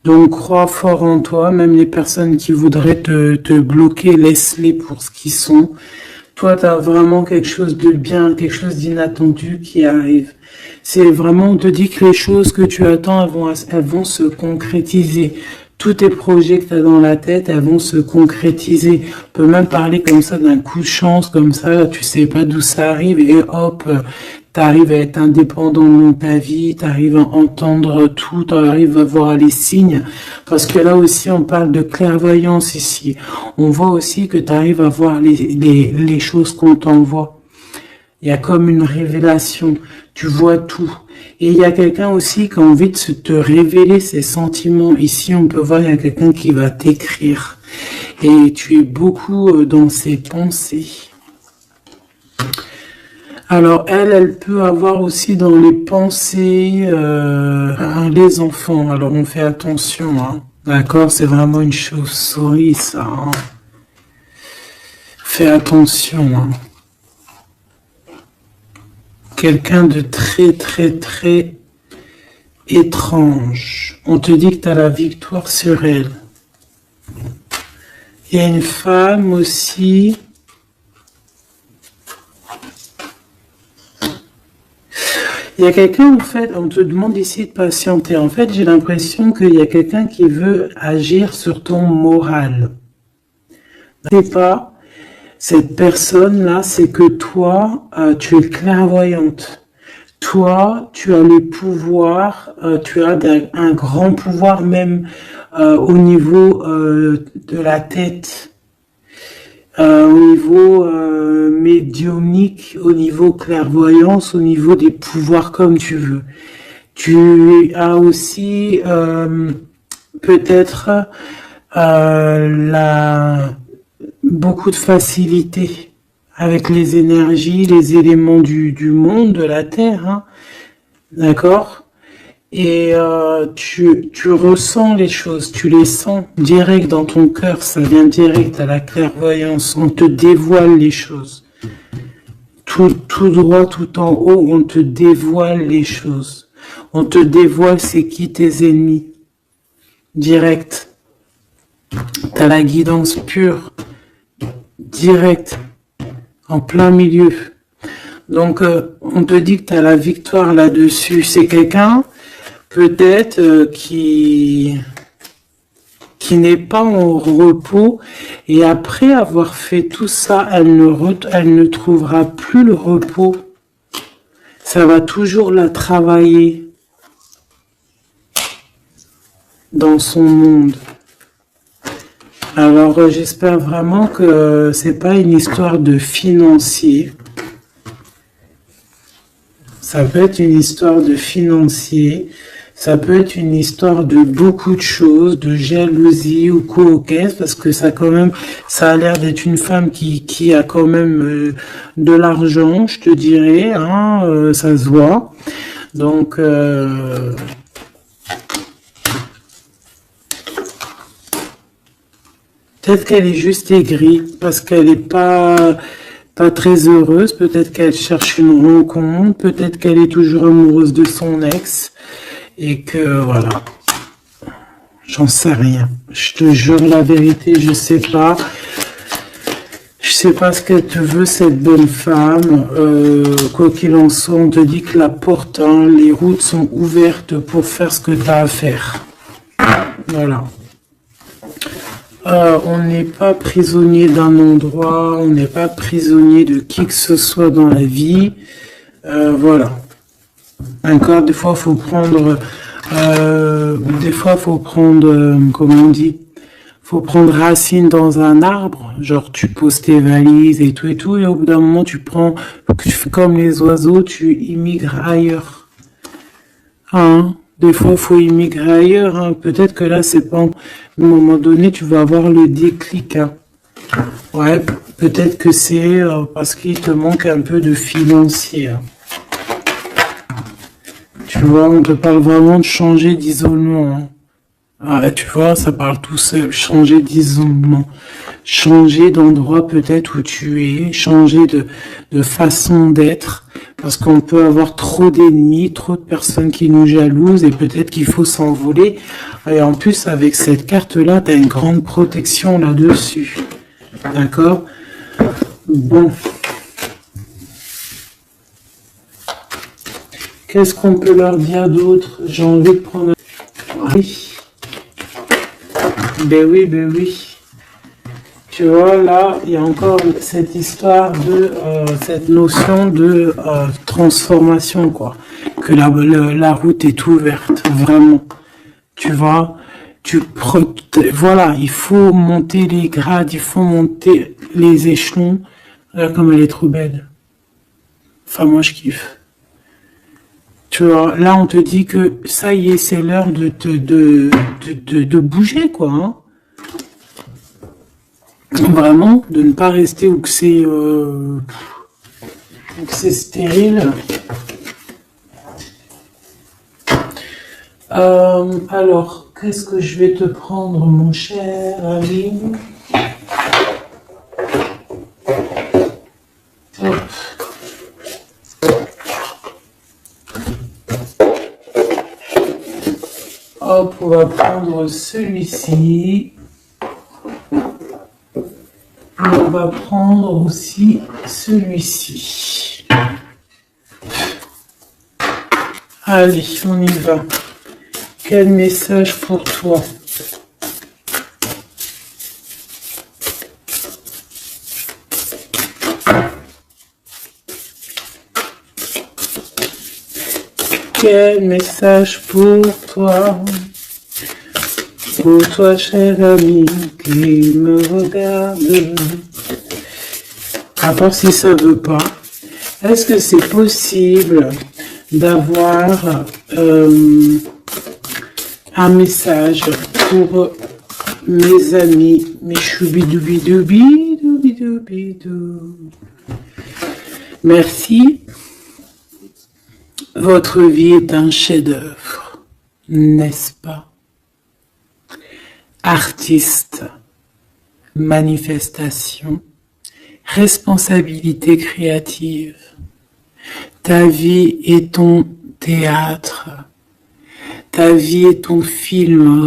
A: Donc, crois fort en toi, même les personnes qui voudraient te bloquer, laisse-les pour ce qu'ils sont. Toi, tu as vraiment quelque chose de bien, quelque chose d'inattendu qui arrive. C'est vraiment, on te dit que les choses que tu attends, elles vont se concrétiser. Tous tes projets que tu as dans la tête, elles vont se concrétiser. On peut même parler comme ça d'un coup de chance, comme ça, tu sais pas d'où ça arrive, et hop, t'arrives à être indépendant dans ta vie, t'arrives à entendre tout, t'arrives à voir les signes, parce que là aussi on parle de clairvoyance ici. On voit aussi que t'arrives à voir les choses qu'on t'envoie. Il y a comme une révélation, tu vois tout. Et il y a quelqu'un aussi qui a envie de te révéler ses sentiments. Ici, on peut voir, il y a quelqu'un qui va t'écrire. Et tu es beaucoup dans ses pensées. Alors, elle peut avoir aussi dans les pensées les enfants. Alors, on fait attention, hein. D'accord? C'est vraiment une chauve-souris, ça, hein. Fais attention, hein. Quelqu'un de très, très, très étrange. On te dit que tu as la victoire sur elle. Il y a une femme aussi. Il y a quelqu'un, en fait, on te demande ici de patienter. En fait, j'ai l'impression qu'il y a quelqu'un qui veut agir sur ton moral. C'est pas cette personne-là, c'est que toi, tu es clairvoyante. Toi, tu as le pouvoir, tu as un grand pouvoir même au niveau de la tête, au niveau médiumnique, au niveau clairvoyance, au niveau des pouvoirs comme tu veux. Tu as aussi peut-être beaucoup de facilité avec les énergies, les éléments du monde, de la Terre, hein, d'accord? Et tu ressens les choses, tu les sens direct dans ton cœur, ça vient direct à la clairvoyance, on te dévoile les choses. Tout droit, tout en haut, on te dévoile les choses. On te dévoile c'est qui tes ennemis. Direct. T'as la guidance pure. Direct. En plein milieu. Donc, on te dit que tu as la victoire là-dessus. C'est quelqu'un, peut-être, qui n'est pas en repos. Et après avoir fait tout ça, elle ne trouvera plus le repos. Ça va toujours la travailler dans son monde. Alors, j'espère vraiment que c'est pas une histoire de financier. Ça peut être une histoire de financier, ça peut être une histoire de beaucoup de choses, de jalousie ou coquette, parce que ça a l'air d'être une femme qui a quand même de l'argent, je te dirais, hein, ça se voit. Donc, Peut-être qu'elle est juste aigrie parce qu'elle n'est pas très heureuse. Peut-être qu'elle cherche une rencontre. Peut-être qu'elle est toujours amoureuse de son ex. Et que voilà. J'en sais rien. Je te jure la vérité, je sais pas. Je sais pas ce qu'elle te veut, cette bonne femme. Quoi qu'il en soit, on te dit que la porte, hein, les routes sont ouvertes pour faire ce que tu as à faire. Voilà. On n'est pas prisonnier d'un endroit, on n'est pas prisonnier de qui que ce soit dans la vie. Voilà. Encore des fois, faut prendre, comment on dit, faut prendre racine dans un arbre. Genre, tu poses tes valises et tout, et au bout d'un moment, tu fais comme les oiseaux, tu immigres ailleurs. Hein? Des fois, il faut immigrer ailleurs. Hein. Peut-être que là, c'est pas... À un moment donné, tu vas avoir le déclic. Hein. Ouais, peut-être que c'est parce qu'il te manque un peu de financier. Hein. Tu vois, on te parle vraiment de changer d'isolement. Hein. Ah, tu vois, ça parle tout seul. Changer d'isolement. Changer d'endroit peut-être où tu es. Changer de façon d'être. Parce qu'on peut avoir trop d'ennemis, trop de personnes qui nous jalousent et peut-être qu'il faut s'envoler. Et en plus, avec cette carte-là, tu as une grande protection là-dessus. D'accord? Bon. Qu'est-ce qu'on peut leur dire d'autre? J'ai envie de prendre... Oui. Ben oui, ben oui. Tu vois, là, il y a encore cette histoire de, cette notion de transformation, quoi. Que la route est ouverte, vraiment. Tu vois, voilà, il faut monter les grades, il faut monter les échelons. Regarde comme elle est trop belle. Enfin, moi, je kiffe. Tu vois, là, on te dit que ça y est, c'est l'heure de bouger, quoi, hein. Vraiment, de ne pas rester où que c'est stérile. Alors, qu'est-ce que je vais te prendre, mon cher ami? Hop. Hop, on va prendre celui-ci. On va prendre aussi celui-ci. Allez, on y va. Quel message pour toi? Quel message pour toi? Pour toi, cher ami, qui me regarde. À part si ça veut pas. Est-ce que c'est possible d'avoir un message pour mes amis, mes choubidoubidoubi. Merci. Votre vie est un chef-d'œuvre, n'est-ce pas? Artiste, manifestation, responsabilité créative. Ta vie est ton théâtre. Ta vie est ton film.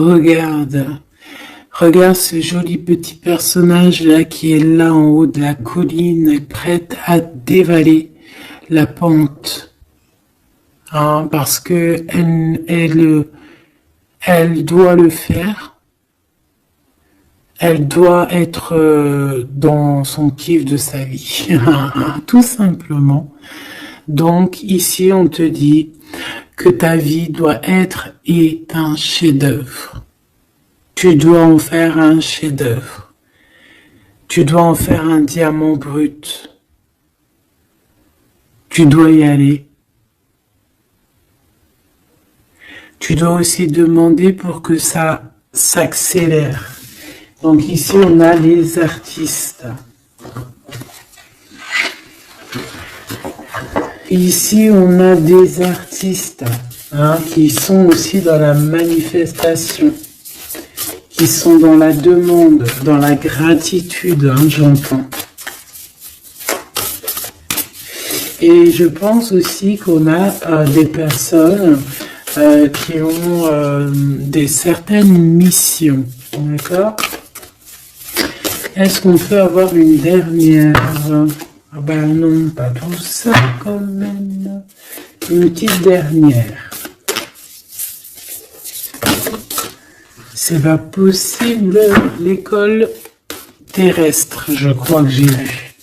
A: Regarde ce joli petit personnage là qui est là en haut de la colline, prête à dévaler la pente. Hein, parce que elle doit le faire. Elle doit être dans son kiff de sa vie, tout simplement. Donc ici, on te dit que ta vie doit être un chef-d'œuvre. Tu dois en faire un chef-d'œuvre. Tu dois en faire un diamant brut. Tu dois y aller. Tu dois aussi demander pour que ça s'accélère. Donc ici, on a les artistes. Ici, on a des artistes qui sont aussi dans la manifestation, qui Ils sont dans la demande, dans la gratitude, hein, j'entends. Et je pense aussi qu'on a des personnes qui ont certaines missions. D'accord? Est-ce qu'on peut avoir une dernière? Ah ben non, pas tout ça quand même. Une petite dernière. C'est pas possible. L'école terrestre, je crois que j'ai vu.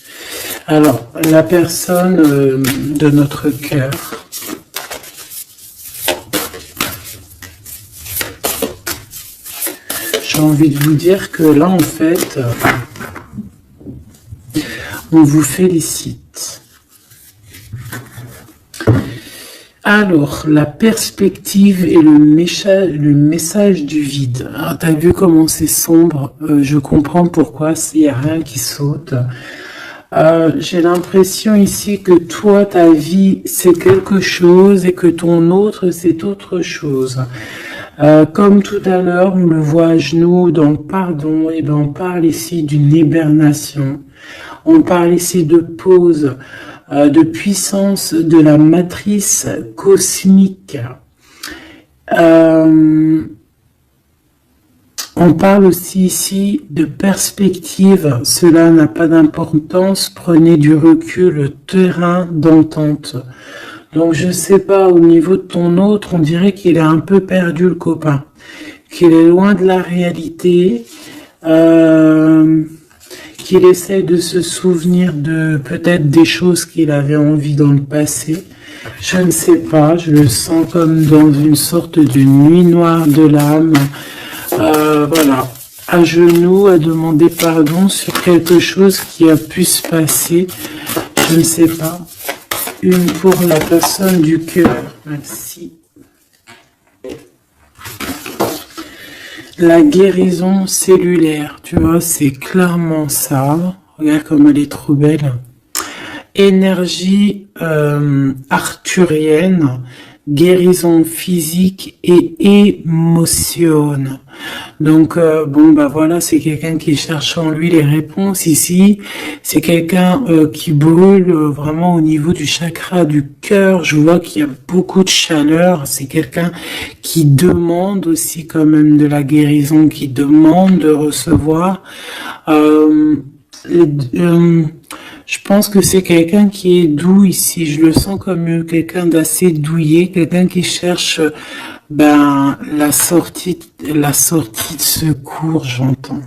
A: Alors, la personne de notre cœur. J'ai envie de vous dire que là, en fait, on vous félicite. Alors, la perspective et le message du vide. Ah, t'as vu comment c'est sombre, je comprends pourquoi, s'il n'y a rien qui saute. J'ai l'impression ici que toi, ta vie, c'est quelque chose et que ton autre, c'est autre chose. Comme tout à l'heure, on le voit à genoux dans le pardon, et ben on parle ici d'une hibernation. On parle ici de pause, de puissance de la matrice cosmique. On parle aussi ici de perspective. Cela n'a pas d'importance. Prenez du recul, terrain d'entente. Donc je sais pas, au niveau de ton autre, on dirait qu'il est un peu perdu le copain, qu'il est loin de la réalité, qu'il essaie de se souvenir de peut-être des choses qu'il avait envie dans le passé. Je ne sais pas, je le sens comme dans une sorte de nuit noire de l'âme. Voilà, à genoux, à demander pardon sur quelque chose qui a pu se passer. Je ne sais pas. Une pour la personne du cœur. Merci. La guérison cellulaire, tu vois, c'est clairement ça. Regarde comme elle est trop belle. Énergie arthurienne, guérison physique et émotion. Donc bon bah voilà, c'est quelqu'un qui cherche en lui les réponses ici. C'est quelqu'un qui brûle vraiment au niveau du chakra du cœur. Je vois qu'il y a beaucoup de chaleur. C'est quelqu'un qui demande aussi quand même de la guérison, qui demande de recevoir. Je pense que c'est quelqu'un qui est doux ici. Je le sens comme quelqu'un d'assez douillet, quelqu'un qui cherche la sortie de secours, j'entends.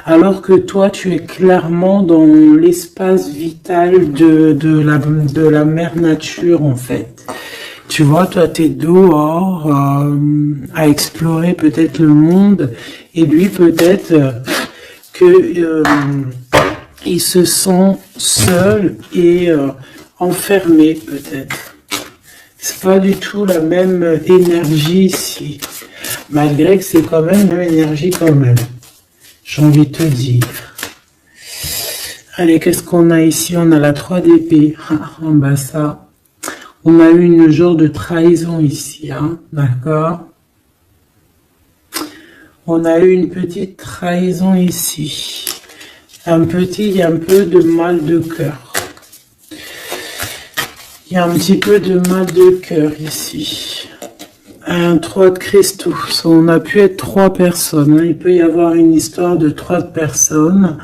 A: Alors que toi, tu es clairement dans l'espace vital de la mère nature, en fait. Tu vois, toi, t'es dehors à explorer peut-être le monde, et lui, peut-être que il se sent seul et enfermé, peut-être. C'est pas du tout la même énergie ici, malgré que c'est quand même la même énergie quand même. J'ai envie de te dire. Allez, qu'est-ce qu'on a ici? On a la 3 d'épée. En bas ça. On a eu une genre de trahison ici, hein, d'accord? On a eu une petite trahison ici. Il y a un peu de mal de cœur. Il y a un petit peu de mal de cœur ici. Un 3 de cristaux. On a pu être 3 personnes. Il peut y avoir une histoire de 3 personnes.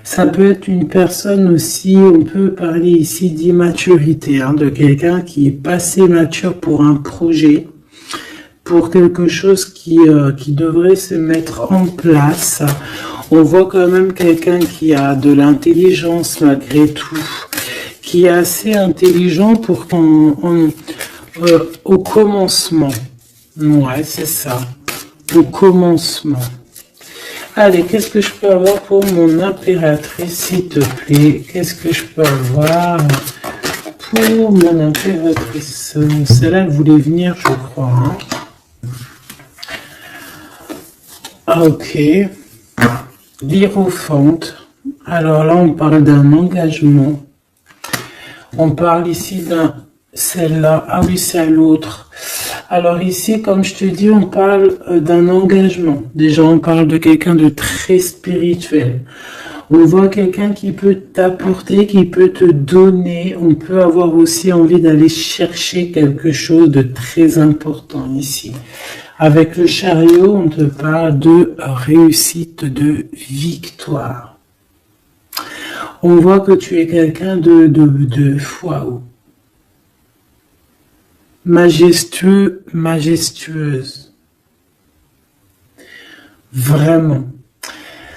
A: Ça peut être une personne aussi, on peut parler ici d'immaturité, hein, de quelqu'un qui est pas assez mature pour un projet, pour quelque chose qui devrait se mettre en place. On voit quand même quelqu'un qui a de l'intelligence malgré tout, qui est assez intelligent pour au commencement. Ouais, c'est ça. Au commencement. Allez, qu'est-ce que je peux avoir pour mon impératrice, s'il te plaît? Qu'est-ce que je peux avoir pour mon impératrice? Celle-là, elle voulait venir, je crois. Hein. Ok. L'Hiérophante. Alors là, on parle d'un engagement. On parle ici d'un... Celle-là. Ah oui, c'est à l'autre. Alors ici, comme je te dis, on parle d'un engagement. Déjà, on parle de quelqu'un de très spirituel. On voit quelqu'un qui peut t'apporter, qui peut te donner. On peut avoir aussi envie d'aller chercher quelque chose de très important ici. Avec le chariot, on te parle de réussite, de victoire. On voit que tu es quelqu'un de waouh, majestueux, majestueuse. Vraiment.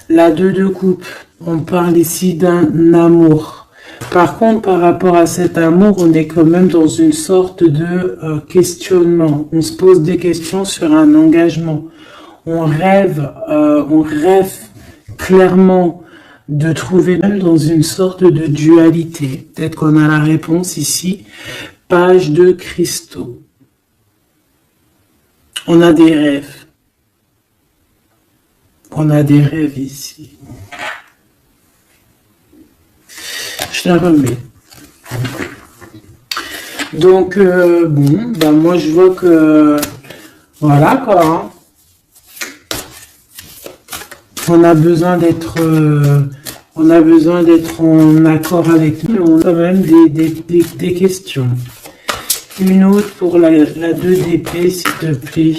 A: La 2 de coupe, on parle ici d'un amour. Par contre, par rapport à cet amour, on est quand même dans une sorte de questionnement. On se pose des questions sur un engagement. On rêve clairement de trouver même dans une sorte de dualité. Peut-être qu'on a la réponse ici. Page de cristaux. On a des rêves. On a des rêves ici. Je la remets. Donc, bon, ben moi je vois que, voilà quoi. Hein. On a besoin d'être en accord avec nous, mais on a quand même des questions. Une autre pour la 2 d'épée, s'il te plaît.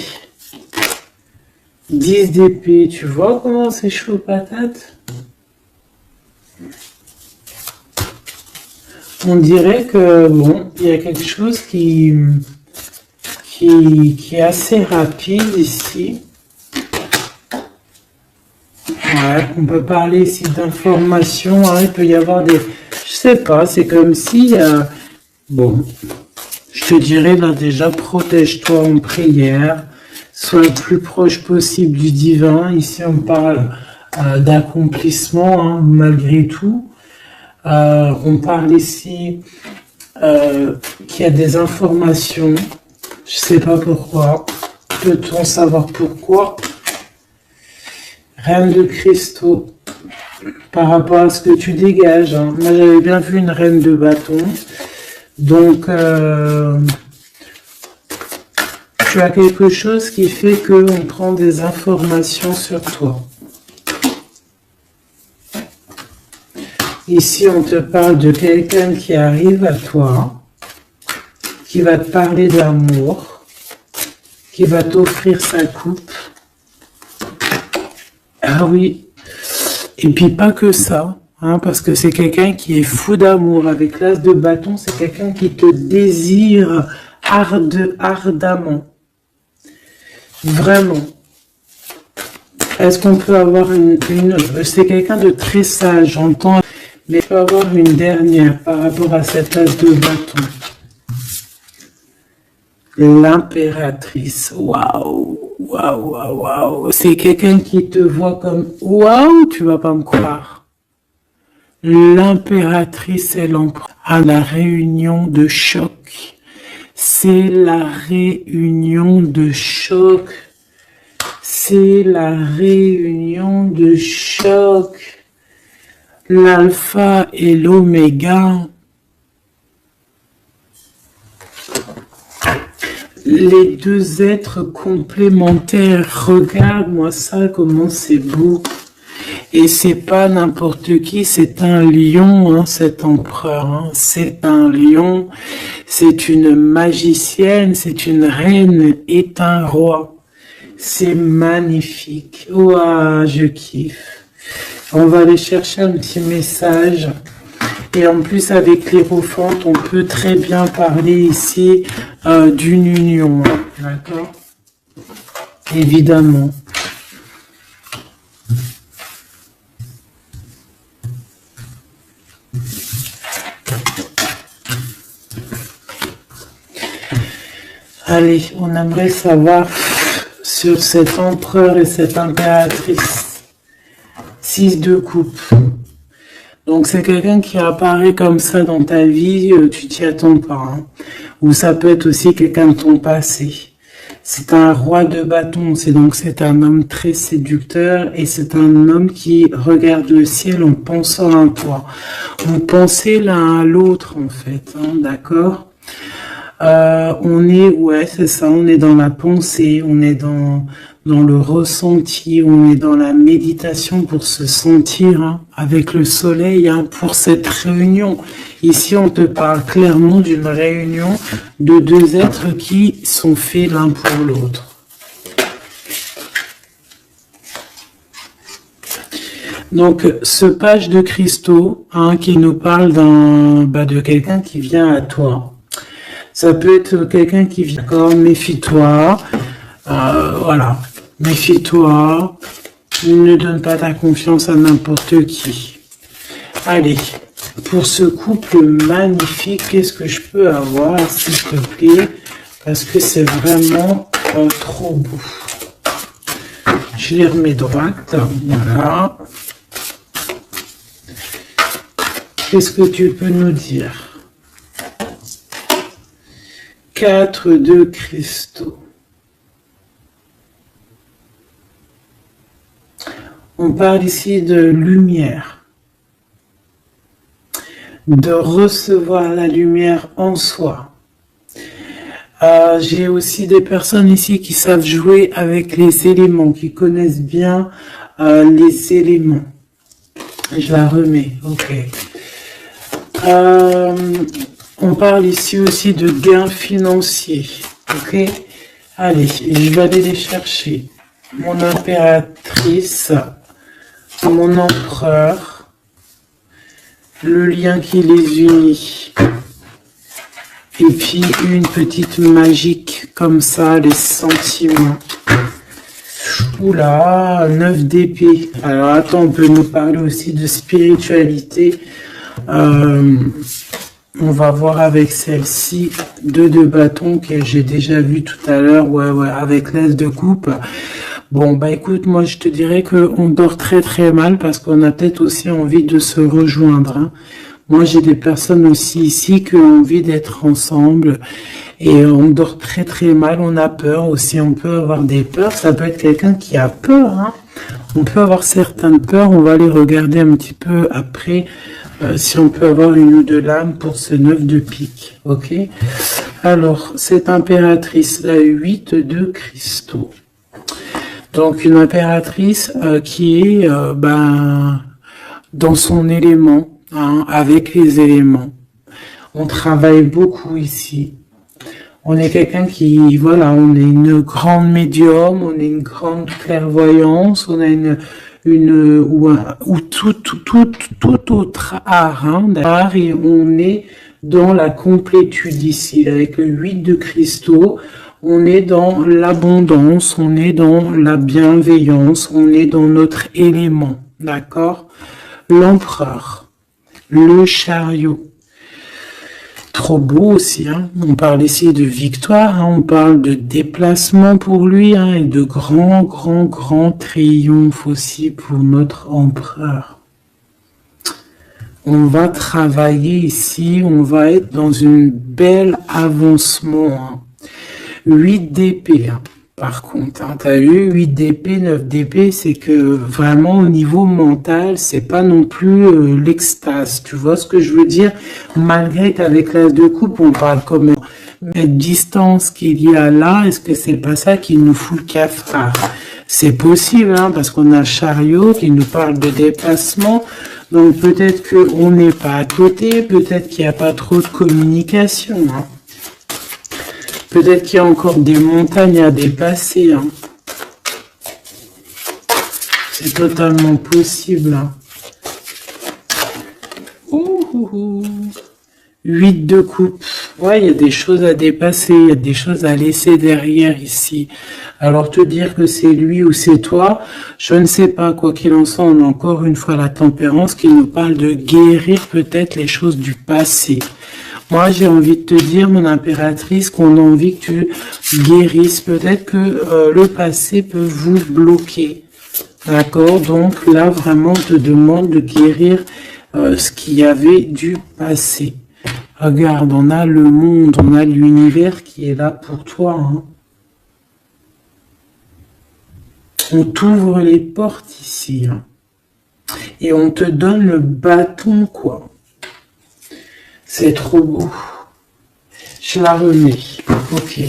A: 10 d'épée, tu vois comment c'est chaud patate? On dirait que, bon, il y a quelque chose qui est assez rapide ici. Ouais, on peut parler ici d'informations, hein, il peut y avoir des... Je sais pas, c'est comme si... bon, je te dirais là déjà, protège-toi en prière, sois le plus proche possible du divin. Ici, on parle d'accomplissement, hein, malgré tout. On parle ici qu'il y a des informations. Je sais pas pourquoi. Peut-on savoir pourquoi? Reine de cristaux. Par rapport à ce que tu dégages. Hein. Moi, j'avais bien vu une reine de bâton. Donc, tu as quelque chose qui fait qu'on prend des informations sur toi. Ici, on te parle de quelqu'un qui arrive à toi, qui va te parler d'amour, qui va t'offrir sa coupe. Ah oui, et puis pas que ça, hein, parce que c'est quelqu'un qui est fou d'amour. Avec l'as de bâton, c'est quelqu'un qui te désire ardemment. Vraiment. Est-ce qu'on peut avoir c'est quelqu'un de très sage, j'entends, mais il peut avoir une dernière par rapport à cette as de bâton. L'impératrice, waouh, waouh, waouh, waouh. C'est quelqu'un qui te voit comme, waouh, tu vas pas me croire. L'impératrice et l'empereur à la réunion de choc. C'est la réunion de choc. C'est la réunion de choc. L'alpha et l'oméga. Les deux êtres complémentaires. Regarde-moi ça, comment c'est beau. Et c'est pas n'importe qui, c'est un lion, hein, cet empereur. Hein. C'est un lion, c'est une magicienne, c'est une reine et un roi. C'est magnifique. Ouah, je kiffe. On va aller chercher un petit message. Et en plus, avec l'Hiérophante, on peut très bien parler ici d'une union. D'accord? Évidemment. Allez, on aimerait savoir sur cet empereur et cette impératrice. 6 de coupe. Donc c'est quelqu'un qui apparaît comme ça dans ta vie, tu t'y attends pas. Hein. Ou ça peut être aussi quelqu'un de ton passé. C'est un roi de bâton, c'est un homme très séducteur et c'est un homme qui regarde le ciel en pensant à toi. On pensait l'un à l'autre en fait, hein, d'accord? On est, ouais, c'est ça, on est dans la pensée, on est dans le ressenti, on est dans la méditation pour se sentir hein, avec le soleil hein, pour cette réunion. Ici, on te parle clairement d'une réunion de deux êtres qui sont faits l'un pour l'autre. Donc, ce page de cristaux hein, qui nous parle de quelqu'un qui vient à toi. Ça peut être quelqu'un qui vient, d'accord, méfie-toi, voilà, méfie-toi, ne donne pas ta confiance à n'importe qui. Allez, pour ce couple magnifique, qu'est-ce que je peux avoir, s'il te plaît, parce que c'est vraiment trop beau. Je les remets droite, voilà. Qu'est-ce que tu peux nous dire? 4 de cristaux. On parle ici de lumière. De recevoir la lumière en soi. J'ai aussi des personnes ici qui savent jouer avec les éléments, qui connaissent bien les éléments. Je la remets, ok. On parle ici aussi de gains financiers, ok? Allez, je vais aller les chercher. Mon impératrice, mon empereur, le lien qui les unit. Et puis une petite magique comme ça, les sentiments. Oula, 9 d'épée. Alors attends, on peut nous parler aussi de spiritualité. On va voir avec celle-ci, 2 de bâton que j'ai déjà vu tout à l'heure, ouais, avec l'as de coupe. Bon, bah écoute, moi je te dirais qu'on dort très très mal parce qu'on a peut-être aussi envie de se rejoindre. Hein. Moi j'ai des personnes aussi ici qui ont envie d'être ensemble et on dort très très mal, on a peur aussi, on peut avoir des peurs, ça peut être quelqu'un qui a peur. Hein. On peut avoir certaines peurs, on va les regarder un petit peu après. Si on peut avoir une ou deux lames pour ce 9 de pique, ok? Alors, cette impératrice, la 8 de cristaux. Donc, une impératrice qui est dans son élément, hein, avec les éléments. On travaille beaucoup ici. On est quelqu'un qui, voilà, on est une grande médium, on est une grande clairvoyance, on a ou tout autre art, hein, et on est dans la complétude ici, avec le 8 de cristaux, on est dans l'abondance, on est dans la bienveillance, on est dans notre élément, d'accord? L'empereur, le chariot, trop beau aussi, hein. On parle ici de victoire, hein. On parle de déplacement pour lui, hein, et de grand triomphe aussi pour notre empereur. On va travailler ici, on va être dans une belle avancement. Hein. 8 d'épée, hein. Par contre, hein, t'as eu 8 d'épée, 9 d'épée, c'est que vraiment au niveau mental, c'est pas non plus l'extase. Tu vois ce que je veux dire? Malgré qu'avec l'as de coupe, on parle comme cette distance qu'il y a là, est-ce que c'est pas ça qui nous fout le cafard? C'est possible, hein, parce qu'on a le chariot qui nous parle de déplacement. Donc peut-être qu'on n'est pas à côté, peut-être qu'il n'y a pas trop de communication. Hein. Peut-être qu'il y a encore des montagnes à dépasser. Hein. C'est totalement possible. Hein. 8 de coupe. Ouais, il y a des choses à dépasser, il y a des choses à laisser derrière ici. Alors te dire que c'est lui ou c'est toi, je ne sais pas. Quoi qu'il en soit, on a encore une fois la tempérance qui nous parle de guérir peut-être les choses du passé. Moi, j'ai envie de te dire, mon impératrice, qu'on a envie que tu guérisses. Peut-être que le passé peut vous bloquer. D'accord? Donc là, vraiment, on te demande de guérir ce qu'il y avait du passé. Regarde, on a le monde, on a l'univers qui est là pour toi. Hein. On t'ouvre les portes ici. Hein. Et on te donne le bâton, quoi. C'est trop beau. Je la remets. Ok.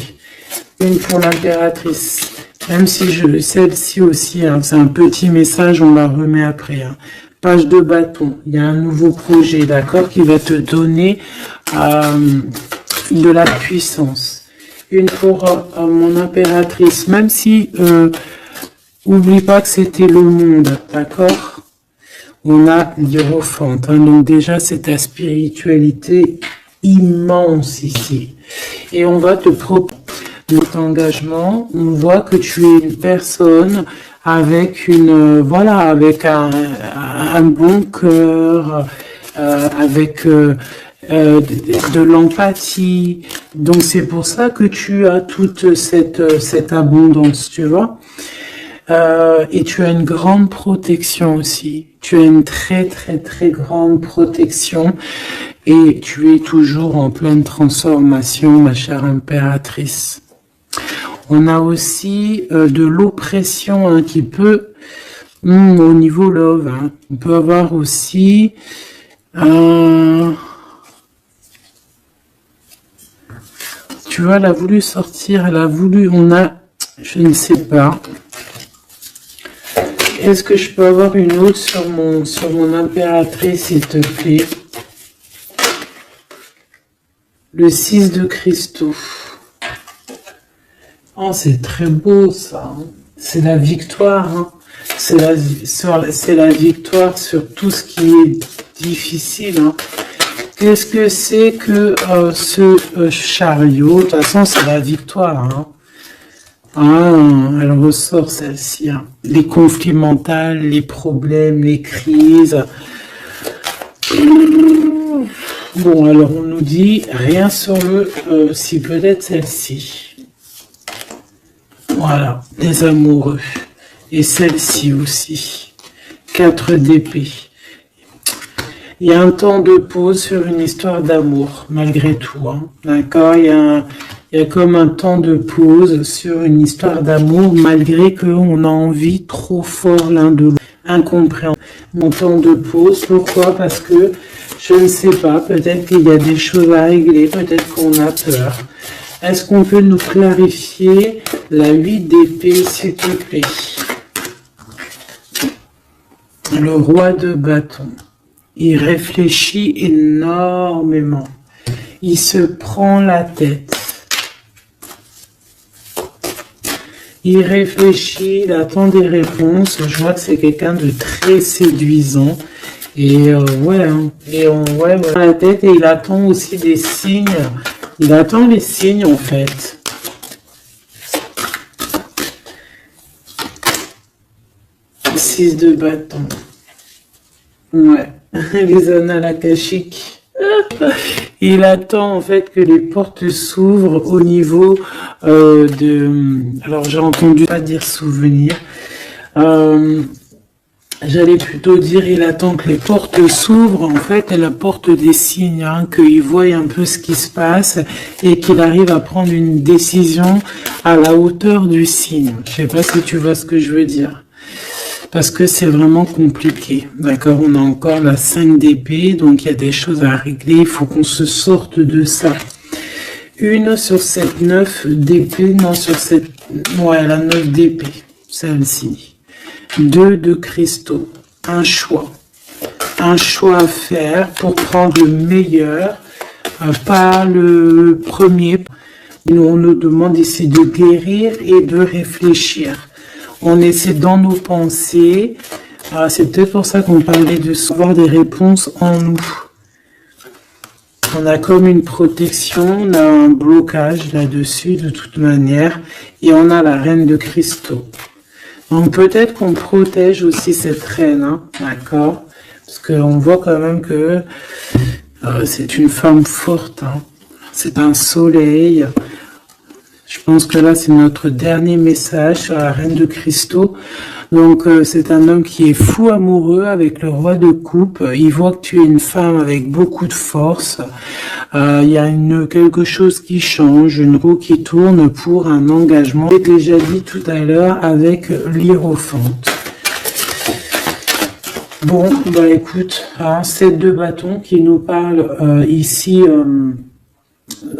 A: Une pour l'impératrice. Même si celle-ci aussi, hein, c'est un petit message, on la remet après. Hein. Page de bâton. Il y a un nouveau projet, d'accord, qui va te donner de la puissance. Une pour mon impératrice. Même si, oublie pas que c'était le monde, d'accord. On a l'Hiérophante. Hein, donc déjà, c'est ta spiritualité immense ici. Et on va te proposer notre engagement. On voit que tu es une personne avec une, voilà, avec un bon cœur, avec de l'empathie. Donc c'est pour ça que tu as toute cette abondance, tu vois. Et tu as une grande protection aussi. Tu as une très très très grande protection et tu es toujours en pleine transformation, ma chère impératrice. On a aussi de l'oppression hein, qui peut, au niveau love, hein, on peut avoir aussi tu vois, elle a voulu sortir, elle a voulu, je ne sais pas. Est-ce que je peux avoir une autre sur mon impératrice, s'il te plaît? Le 6 de cristaux. Oh, c'est très beau, ça. Hein. C'est la victoire. Hein. C'est la victoire sur tout ce qui est difficile. Hein. Qu'est-ce que c'est que ce chariot? De toute façon, c'est la victoire. Hein. Ah, elle ressort celle-ci. Hein. Les conflits mentaux, les problèmes, les crises. Bon, alors on nous dit rien sur le... si peut-être celle-ci. Voilà, les amoureux. Et celle-ci aussi. 4 d'épée. Il y a un temps de pause sur une histoire d'amour, malgré tout. Hein. D'accord, il y a comme un temps de pause sur une histoire d'amour, malgré qu'on a envie trop fort l'un de l'autre. Incompréhensible. Mon temps de pause, pourquoi? Parce que, je ne sais pas, peut-être qu'il y a des choses à régler, peut-être qu'on a peur. Est-ce qu'on peut nous clarifier la 8 d'épée, s'il te plaît? Le roi de bâton. Il réfléchit énormément. Il se prend la tête. Il réfléchit, il attend des réponses. Je vois que c'est quelqu'un de très séduisant. Et ouais, hein. Et ouais, la tête et il attend aussi des signes. Il attend les signes en fait. Le 6 de bâton. Ouais, les annales akashiques. Il attend en fait que les portes s'ouvrent au niveau alors j'ai entendu pas dire souvenir. J'allais plutôt dire il attend que les portes s'ouvrent en fait et la porte des signes, hein, qu'il voie un peu ce qui se passe et qu'il arrive à prendre une décision à la hauteur du signe. Je sais pas si tu vois ce que je veux dire. Parce que c'est vraiment compliqué, d'accord? On a encore la 5 d'épée, donc il y a des choses à régler, il faut qu'on se sorte de ça. Une sur cette 9 d'épée, non sur cette... Ouais, la 9 d'épée, celle-ci. 2 de cristaux, un choix à faire pour prendre le meilleur, pas le premier. On nous demande ici de guérir et de réfléchir. On essaie dans nos pensées. C'est peut-être pour ça qu'on parlait de savoir des réponses en nous. On a comme une protection, on a un blocage là-dessus de toute manière. Et on a la reine de cristaux. Donc peut-être qu'on protège aussi cette reine, hein, d'accord? Parce qu'on voit quand même que c'est une femme forte. Hein. C'est un soleil. Je pense que là, c'est notre dernier message sur la reine de cristaux. Donc, c'est un homme qui est fou amoureux avec le roi de coupe. Il voit que tu es une femme avec beaucoup de force. Il y a quelque chose qui change, une roue qui tourne pour un engagement. J'ai déjà dit tout à l'heure avec l'Hiérophante. Bon, bah écoute, 7 de bâton qui nous parle ici...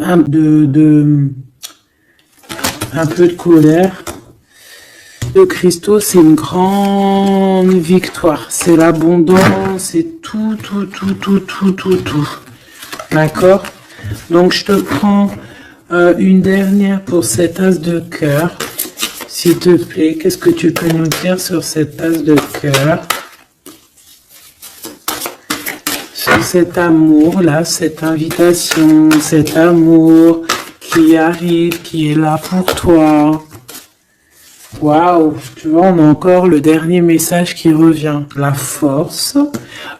A: un peu de colère. Le Christo, c'est une grande victoire. C'est l'abondance, c'est tout. D'accord? Donc, je te prends une dernière pour cet as de cœur. S'il te plaît, qu'est-ce que tu peux nous dire sur cet as de cœur? Sur cet amour-là, cette invitation, cet amour qui arrive, qui est là pour toi. Waouh, tu vois, on a encore le dernier message qui revient. La force,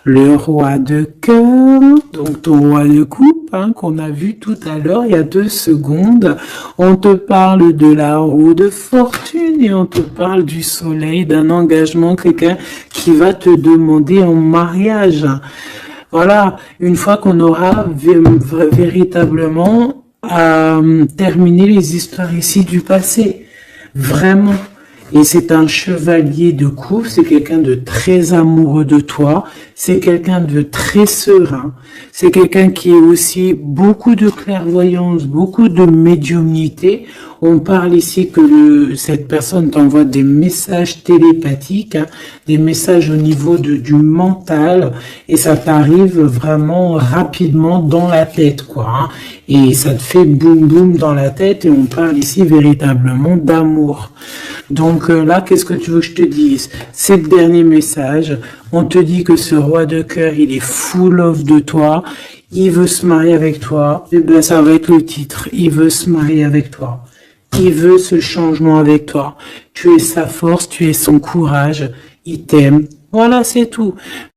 A: le roi de cœur, donc ton roi de coupe, hein, qu'on a vu tout à l'heure, il y a 2 secondes. On te parle de la roue de fortune et on te parle du soleil, d'un engagement, quelqu'un qui va te demander en mariage. Voilà, une fois qu'on aura véritablement terminé les histoires ici du passé. Vraiment. Et c'est un chevalier de coupe, c'est quelqu'un de très amoureux de toi, c'est quelqu'un de très serein, c'est quelqu'un qui est aussi beaucoup de clairvoyance, beaucoup de médiumnité. On parle ici que cette personne t'envoie des messages télépathiques, hein, des messages au niveau du mental, et ça t'arrive vraiment rapidement dans la tête, quoi. Hein, et ça te fait boum boum dans la tête, et on parle ici véritablement d'amour. Donc là, qu'est-ce que tu veux que je te dise? C'est le dernier message. On te dit que ce roi de cœur, il est full of de toi. Il veut se marier avec toi. Et bien, ça va être le titre. Il veut se marier avec toi. Il veut ce changement avec toi. Tu es sa force, tu es son courage. Il t'aime. Voilà, c'est tout.